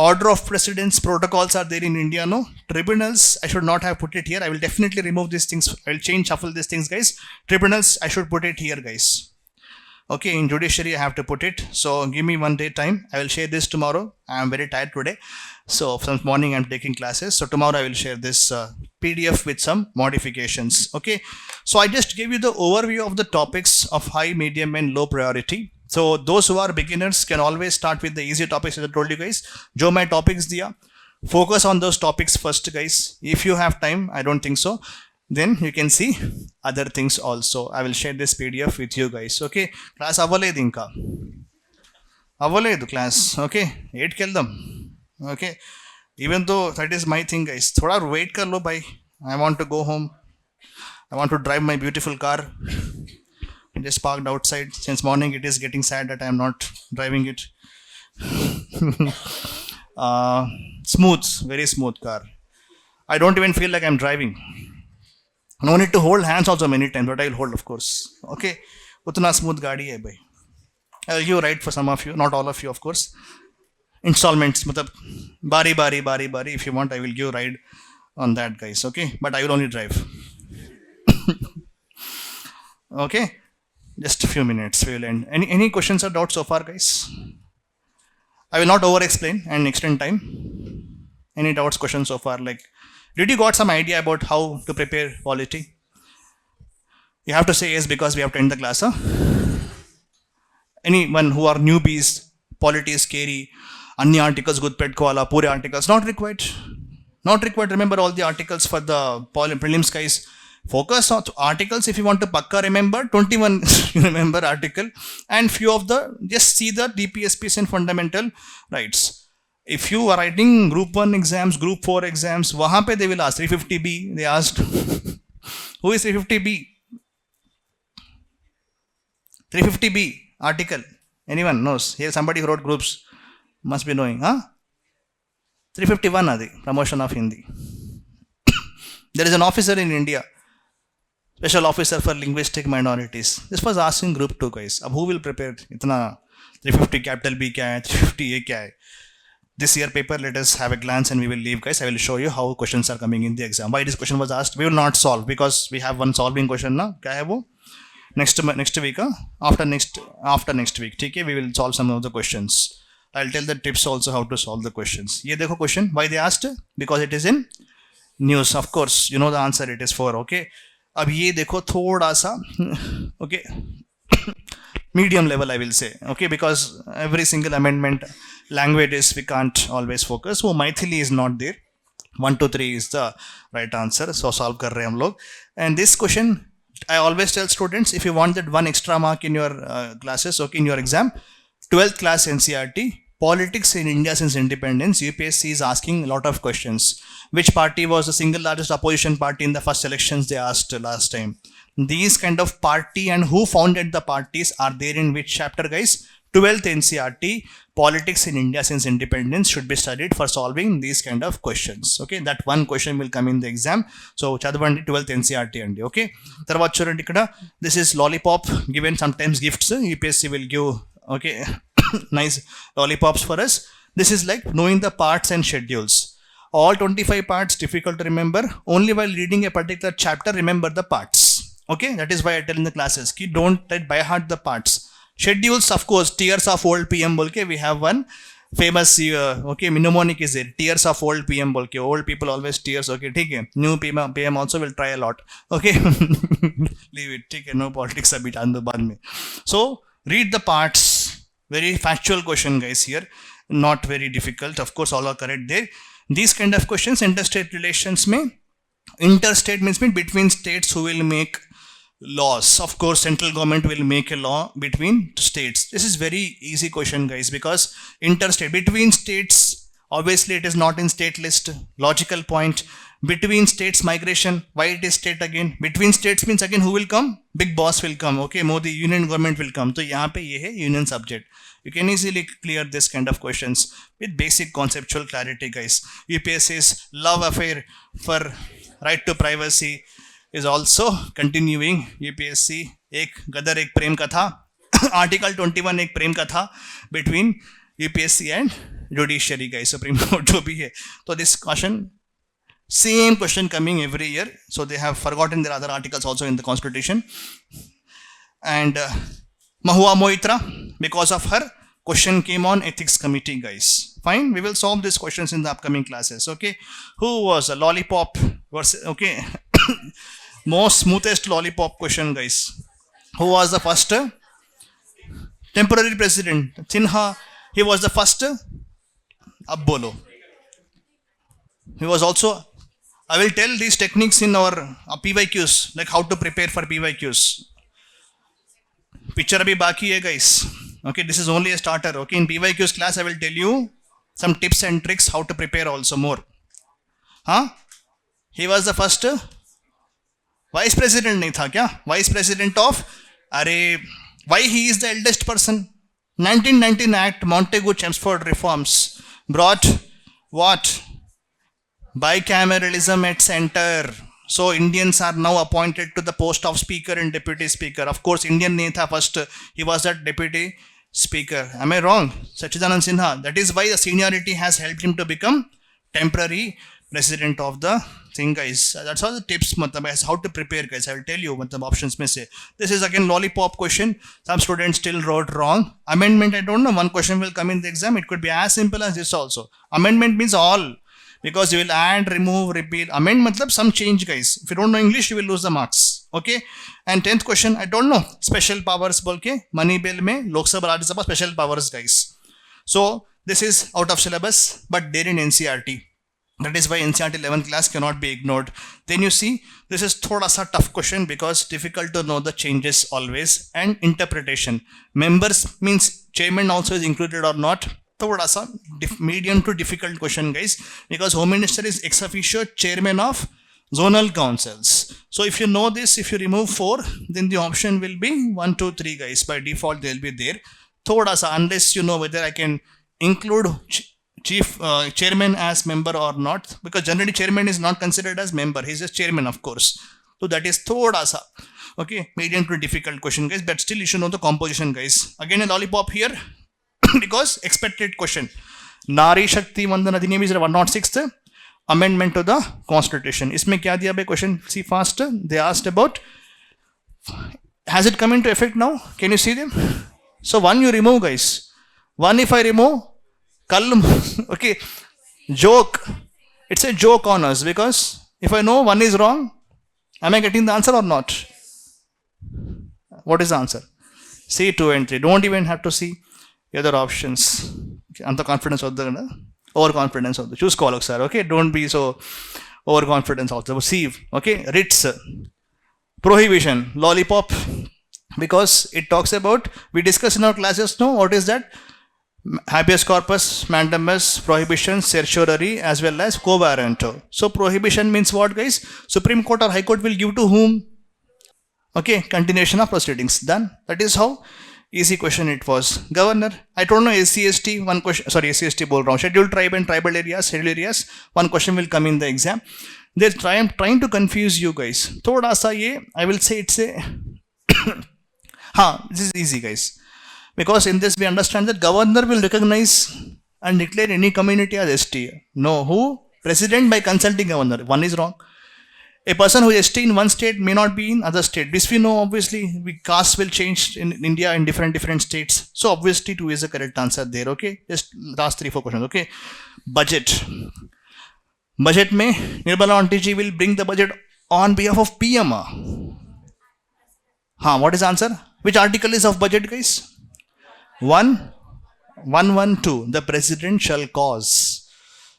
order of precedence, protocols are there in India, no. Tribunals, I should not have put it here. I will definitely remove these things. I will shuffle these things, guys. Tribunals, I should put it here, guys. Okay, in judiciary I have to put it. So give me 1 day time. I will share this tomorrow. I am very tired today. So from morning I am taking classes. So tomorrow I will share this PDF with some modifications. Okay. So I just gave you the overview of the topics of high, medium and low priority. So those who are beginners can always start with the easy topics, as I told you guys. Jo my topics diya, focus on those topics first guys. If you have time, I don't think so, then you can see other things also. I will share this PDF with you guys. Okay, class avvaledu inka avvaledu class. Okay, 8 ki veldam. Okay, even though that is my thing guys, thoda wait kar lo bhai, I want to go home, I want to drive my beautiful car. Just parked outside since morning. It is getting sad that I am not driving it. Smooth, very smooth car. I don't even feel like I'm driving. No need to hold hands also many times, but I will hold, of course. Okay, utna smooth gaadi hai bhai. I'll give ride for some of you, not all of you, of course. Installments, matlab bari. If you want, I will give ride on that, guys. Okay, but I will only drive. Okay, just a few minutes. We will end. Any questions or doubts so far, guys? I will not over explain and extend time. Any doubts, questions so far? Like, did you got some idea about how to prepare polity? You have to say yes because we have to end the class. Huh? Anyone who are newbies, polity is scary. Any articles good petkoala, pure articles not required. Not required. Remember all the articles for the prelims, guys. Focus on articles. If you want to pakka remember 21 remember article, and few of the just see the TSPSC and fundamental rights. If you are writing group 1 exams, group 4 exams, wahan pe they will ask 350B. They asked who is 350B? 350B article. Anyone knows? Here somebody who wrote groups must be knowing. Huh? 351 adi promotion of Hindi. There is an officer in India, special officer for linguistic minorities. This was asking group 2 guys. Ab who will prepare itna 350 capital B kya hai, 350 A kya hai? This year paper, let us have a glance and we will leave, guys. I will show you how questions are coming in the exam. Why this question was asked, we will not solve because we have one solving question na. Kya hai wo? Next week, after next week, okay, we will solve some of the questions. I'll tell the tips also how to solve the questions. Ye dekho question, why they asked? Because it is in news. Of course, you know the answer, it is for. Okay, अब ये देखो थोड़ा सा okay medium level I will say, okay, because every single amendment language is we can't always focus. So Maithili is not there. 1 to 3 is the right answer. So solve kar rahe hum log. And this question I always tell students, if you want that one extra mark in your classes, okay, in your exam, 12th class NCERT politics in India since independence, UPSC is asking a lot of questions. Which party was the single largest opposition party in the first elections, they asked last time. These kind of party and who founded the parties are there in which chapter, guys? 12th NCERT, politics in India since independence should be studied for solving these kind of questions. Okay, that one question will come in the exam. So chadavandi 12th NCERT andi. Okay, tarvata chudandi ikkada, this is lollipop given, sometimes gifts UPSC will give. Okay, nice lollipops for us. This is like knowing the parts and schedules. All 25 parts difficult to remember. Only while reading a particular chapter remember the parts. Okay, that is why I tell in the classes ki don't let by heart the parts. Schedules, of course, tears of old PM bolke we have one famous okay, mnemonic is it, tears of old PM bolke, old people always tears. Okay, theek hai, new PM also will try a lot. Okay, leave it, theek hai, no politics abhi jaan do baad mein. So read the parts. Very factual question, guys, here, not very difficult. Of course, all are correct there. These kind of questions, interstate relations mein, interstate means between states who will make laws. Of course, central government will make a law between states. This is very easy question, guys, because interstate, between states, obviously it is not in state list. Logical point. Between states migration, why it is state again? Between states means again who will come? Big boss will come. Okay, Modi, union government will come. So yahan pe ye hai union subject. You can easily clear this kind of questions with basic conceptual clarity, guys. UPSC's love affair for right to privacy is also continuing. UPSC ek gadar ek prem katha article 21 ek prem katha between UPSC and judiciary, guys. Supreme Court jo bhi hai. So this question, same question coming every year. So they have forgotten their other articles also in the constitution. And Mahua Moitra, because of her, question came on ethics committee, guys. Fine, we will solve these questions in the upcoming classes. Okay, who was a lollipop versus, okay, most smoothest lollipop question, guys. Who was the first Temporary president. Sinha, he was the first. Ab bolo. He was also. I will tell these techniques in our PYQs, like how to prepare for PYQs. Picture abhi baki hai guys. Okay, this is only a starter. Okay, in PYQs class, I will tell you some tips and tricks how to prepare also more. Huh? He was the first vice president nahi tha kya? Vice president of, why he is the eldest person? 1919 Act, Montagu Chelmsford reforms brought what? Bicameralism at center. So Indians are now appointed to the post of speaker and deputy speaker. Of course, Indian nahi tha first. He was that deputy speaker. Am I wrong? Sachidanand Sinha. That is why the seniority has helped him to become temporary president of the thing, guys. That's all the tips, how to prepare, guys. I will tell you options may say. This is again lollipop question. Some students still wrote wrong. Amendment, I don't know. One question will come in the exam. It could be as simple as this also. Amendment means all. Because you will add, remove, repeat. Amend matlab some change, guys. If you don't know English, you will lose the marks. Okay. And 10th question, I don't know. Special powers bolke. Money bill mein Lok Sabha Rajya Sabha special powers, guys. So this is out of syllabus, but there in NCERT. That is why NCERT 11th class cannot be ignored. Then you see, this is thoda sa tough question because difficult to know the changes always. And interpretation. Members means chairman also is included or not. Thoda sa medium to difficult question, guys, because Home Minister is ex officio chairman of zonal councils. So if you know this, if you remove 4, then the option will be 1, 2, 3, guys. By default, they'll be there. Thoda sa, unless you know whether I can include chairman as member or not, because generally chairman is not considered as member. He's just chairman, of course. So that is thoda sa. Okay, medium to difficult question, guys, but still you should know the composition, guys. Again, a lollipop here. Because expected question. Nari Shakti Vandan Adhiniyam is 106th amendment to the constitution. Isme kya diya bhai question? See fast. They asked about, has it come into effect now? Can you see them? So 1 you remove, guys. 1 if I remove, okay, joke. It's a joke on us because if I know 1 is wrong, am I getting the answer or not? What is the answer? See 2 and 3. Don't even have to see other options. Anta confidence odda, overconfidence odda. Choose call, sir. Okay, don't be so overconfidence also. See, okay, writs, prohibition, lollipop, because it talks about, we discussed in our classes. No, what is that? Habeas corpus, mandamus, prohibition, certiorari, as well as quo warranto. So prohibition means what, guys? Supreme Court or High Court will give to whom? Okay, continuation of proceedings. Done. That is how easy question it was. Governor, I don't know SC/ST, one question, sorry, SC/ST bol raha hu. Scheduled tribe and tribal areas, scheduled areas, one question will come in the exam. They're trying to confuse you, guys. Thoda sa ye, I will say it's a, this is easy, guys. Because in this we understand that governor will recognize and declare any community as ST. No, who? President by consulting governor. 1 is wrong. A person who is ST in one state may not be in other state. This we know, obviously. Caste will change in India in different states. So obviously 2 is the correct answer there. Okay. Just last 3-4 questions. Okay. Budget. Budget mein Nirmala Aunty ji will bring the budget on behalf of PM. What is the answer? Which article is of budget, guys? 112. The president shall cause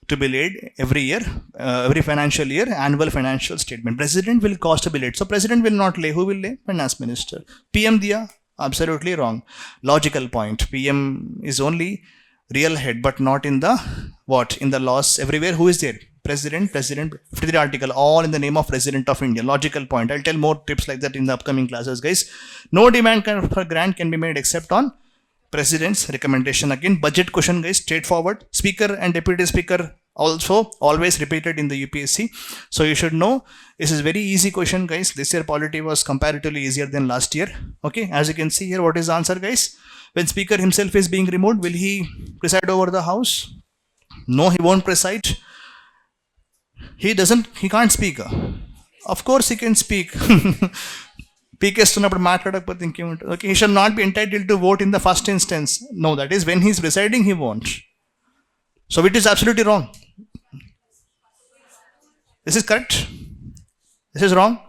to be laid every year, every financial year, annual financial statement. President will cause to be laid. So president will not lay. Who will lay? Finance minister. PM diya? Absolutely wrong. Logical point. PM is only real head, but not in the what? In the laws everywhere. Who is there? President, 53 article, all in the name of President of India. Logical point. I'll tell more tips like that in the upcoming classes, guys. No demand for grant can be made except on President's recommendation. Again, budget question, guys, straightforward. Speaker and deputy speaker also always repeated in the UPSC. So you should know this is very easy question, guys. This year polity was comparatively easier than last year. Okay, as you can see here, what is the answer, guys? When speaker himself is being removed, will he preside over the house? No, he won't preside. He can't speak. Of course he can speak. Okay, he shall not be entitled to vote in the first instance. No, that is when he is residing, he won't. So it is absolutely wrong. This is correct. This is wrong.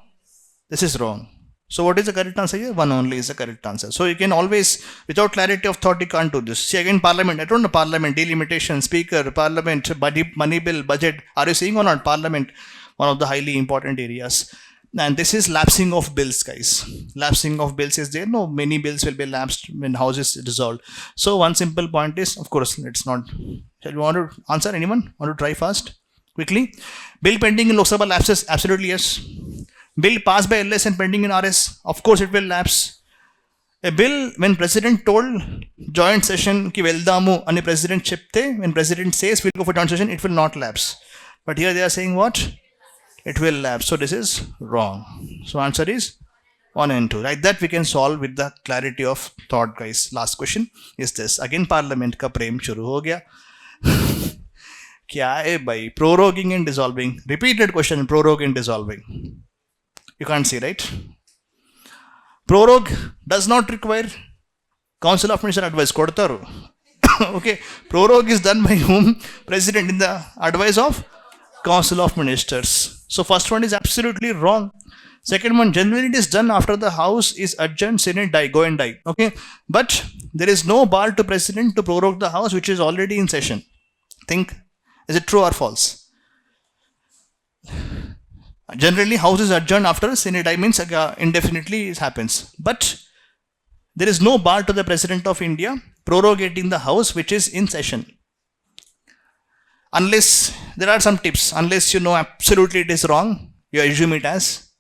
This is wrong. So what is the correct answer here? 1 only is the correct answer. So you can always, without clarity of thought, you can't do this. See again, Parliament. I don't know Parliament, delimitation, Speaker, Parliament, money bill, budget. Are you seeing or not? Parliament, one of the highly important areas. And this is lapsing of bills, guys. Lapsing of bills is there. No, many bills will be lapsed when House is dissolved. So one simple point is, of course, it's not. Shall you want to answer? Anyone want to try fast? Quickly. Bill pending in Lok Sabha lapses? Absolutely yes. Bill passed by LS and pending in RS? Of course it will lapse. A bill, when President told joint session ki veldamu and the President chepte, when President says we'll go for joint session, it will not lapse. But here they are saying what? It will lapse. So this is wrong. So answer is 1 and 2. Like that we can solve with the clarity of thought, guys. Last question is this. Again Parliament ka prem shuru ho gaya. Kya hai bhai? Proroguing and dissolving. Repeated question, prorogue and dissolving. You can't see, right? Prorogue does not require Council of Minister advice. Kodtaru. Okay. Prorogue is done by whom? President in the advice of Council of Ministers. So first one is absolutely wrong. Second one, generally it is done after the House is adjourned, Senate die, go and die. Okay. But there is no bar to President to prorogue the House which is already in session. Think, is it true or false? Generally, House is adjourned after Senate die means indefinitely it happens. But there is no bar to the President of India prorogating the House which is in session. Unless, there are some tips. Unless you know absolutely it is wrong, you assume it as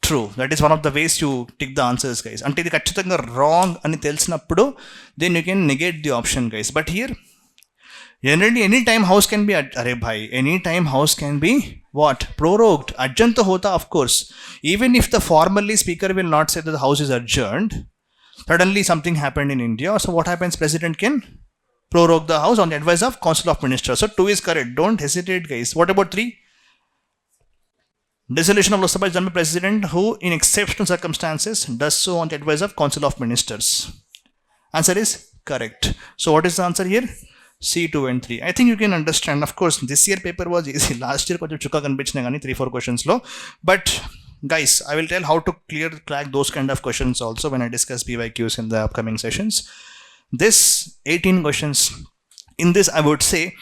true. That is one of the ways you tick the answers, guys. Until it is wrong, then you can negate the option, guys. But here, generally, anytime House can be, anytime House can be what? Prorogued. Adjourned to hota, of course. Even if the formally Speaker will not say that the House is adjourned, suddenly something happened in India. So what happens? President can prorogue the House on the advice of Council of Ministers. So 2 is correct. Don't hesitate, guys. What about 3? Dissolution of Lok Sabha is done by President who, in exceptional circumstances, does so on the advice of Council of Ministers. Answer is correct. So what is the answer here? C, 2 and 3. I think you can understand. Of course, this year paper was easy. Last year, 3-4 questions low. But guys, I will tell how to crack those kind of questions also when I discuss PYQs in the upcoming sessions. This 18 questions, in this I would say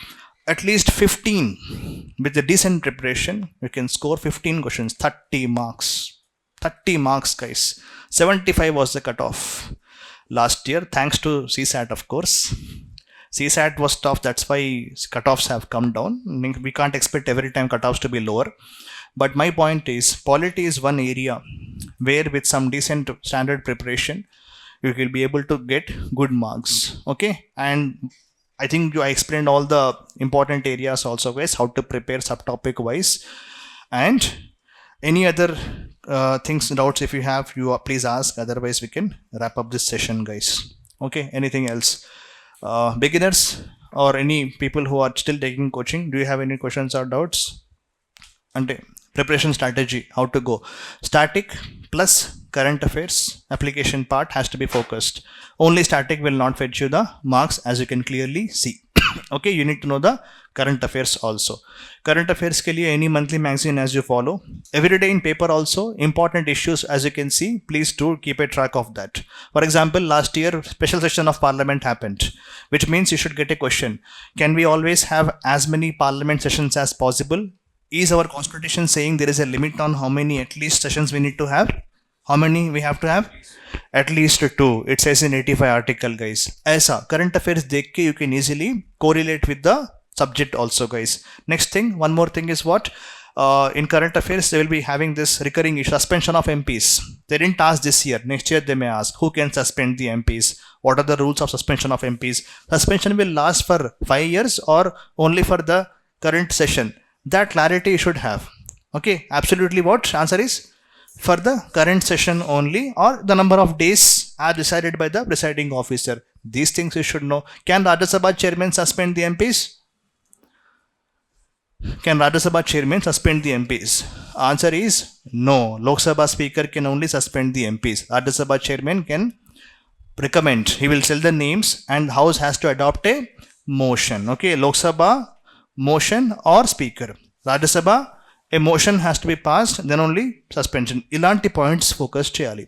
at least 15 with a decent preparation, you can score 15 questions, 30 marks. 30 marks, guys. 75 was the cutoff last year, thanks to CSAT, of course. CSAT was tough, that's why cutoffs have come down. We can't expect every time cutoffs to be lower. But my point is, polity is one area where with some decent standard preparation, you will be able to get good marks. Okay. And I think I explained all the important areas also, guys, how to prepare subtopic wise. And any other things, doubts if you have, you please ask. Otherwise, we can wrap up this session, guys. Okay. Anything else? Beginners or any people who are still taking coaching, do you have any questions or doubts? And preparation strategy, how to go. Static plus current affairs application part has to be focused. Only static will not fetch you the marks, as you can clearly see. Okay, you need to know the current affairs also. Current affairs ke liye any monthly magazine as you follow. Every day in paper also, important issues as you can see, please do keep a track of that. For example, last year special session of parliament happened, which means you should get a question. Can we always have as many parliament sessions as possible? Is our constitution saying there is a limit on how many at least sessions we need to have? How many we have to have? At least 2. It says in 85 article, guys. Aisa, current affairs dekh ke you can easily correlate with the subject also, guys. Next thing, one more thing is what? In current affairs, they will be having this recurring issue, suspension of MPs. They didn't ask this year. Next year, they may ask, who can suspend the MPs? What are the rules of suspension of MPs? Suspension will last for 5 years or only for the current session. That clarity you should have. Okay, absolutely what? Answer is for the current session only, or the number of days are decided by the presiding officer. These things you should know. Can Rajya Sabha chairman suspend the MPs? Can Rajya Sabha chairman suspend the MPs? Answer is no. Lok Sabha speaker can only suspend the MPs. Rajya Sabha chairman can recommend. He will tell the names and House has to adopt a motion. Okay, Lok Sabha motion or speaker. Rajya Sabha a motion has to be passed, then only suspension. Ilanti points focus cheyali.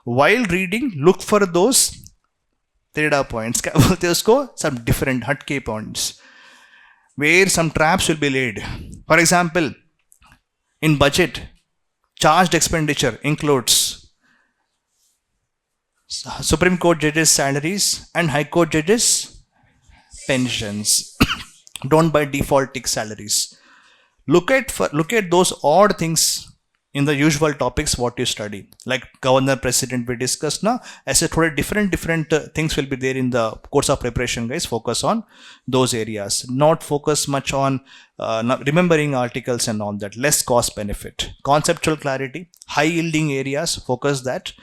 While reading, look for those three points. Some different hatke points where some traps will be laid. For example, in budget, charged expenditure includes Supreme Court judges' salaries and High Court judges' pensions. Don't by default tick salaries. Look at those odd things in the usual topics what you study, like governor, president we discussed now. As a different things will be there in the course of preparation, guys. Focus on those areas, not focus much on remembering articles and all that. Less cost benefit, conceptual clarity, high yielding areas, focus that,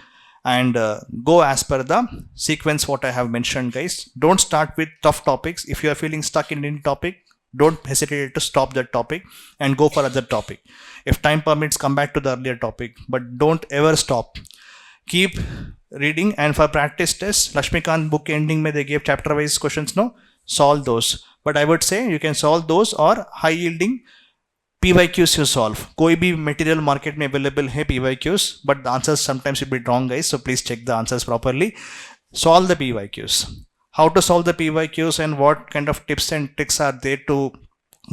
and go as per the sequence what I have mentioned, guys. Don't start with tough topics. If you are feeling stuck in any topic, don't hesitate to stop that topic and go for other topic. If time permits, come back to the earlier topic, but don't ever stop. Keep reading. And for practice test, Lakshmikant book ending mein they gave chapter wise questions, no? Solve those. But I would say you can solve those or high yielding PYQs you solve. कोई भी material market में available है PYQs, but the answers sometimes will be wrong, guys. So please check the answers properly. Solve the PYQs. How to solve the PYQs and what kind of tips and tricks are there to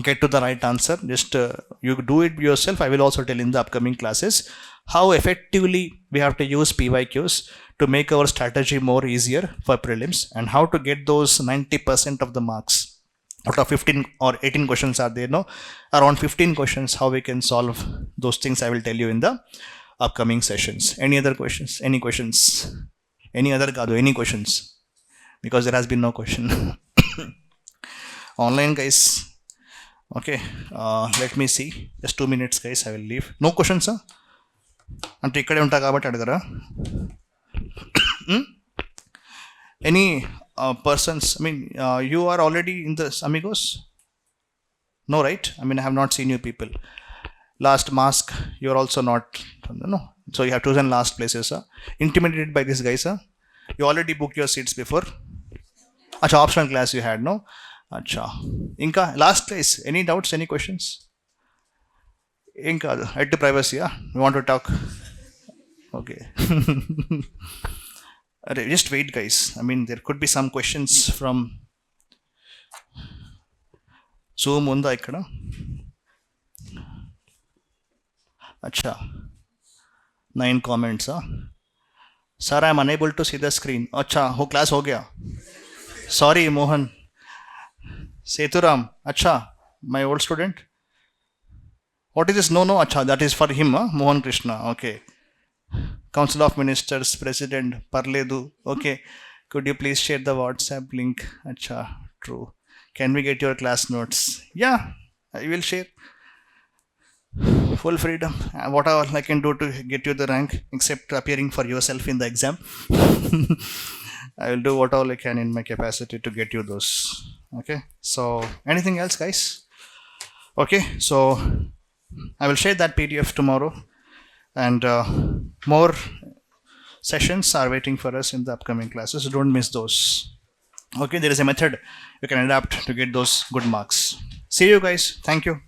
get to the right answer. Just you do it yourself. I will also tell in the upcoming classes how effectively we have to use PYQs to make our strategy more easier for prelims, and how to get those 90% of the marks. Out of 15 or 18 questions are there, no? Around 15 questions, how we can solve those things I will tell you in the upcoming sessions. Any other questions? Any questions? Any other Kadu? Any questions? Because there has been no question. Online, guys. Okay, let me see. Just 2 minutes, guys. I will leave. No questions, sir? Ante ikkade unta kabatti adagara. Any persons? I mean, you are already in the Amigos? No, right? I mean, I have not seen you people. Last mask, you are also not. No. So you have chosen last places, sir. Intimidated by this guy, sir. You already booked your seats before. Acha, optional class you had, no? Acha. Inka, last place. Any doubts? Any questions? Inka, right to privacy, yeah? You want to talk? Okay. Just wait, guys. I mean, there could be some questions from Zoom unda ikkada. Acha. 9 comments, huh? Sir, I am unable to see the screen. Acha, ho class ho gaya. Sorry, Mohan. Seturam. Acha, my old student. What is this? No, acha, that is for him, huh? Mohan Krishna. Okay. Council of Ministers, President, Parledu. Okay. Could you please share the WhatsApp link? Acha, true. Can we get your class notes? Yeah, I will share. Full freedom. Whatever I can do to get you the rank, except appearing for yourself in the exam. I will do whatever I can in my capacity to get you those. Okay. So anything else, guys? Okay. So I will share that PDF tomorrow, and more sessions are waiting for us in the upcoming classes. Don't miss those. Okay. There is a method you can adapt to get those good marks. See you guys. Thank you.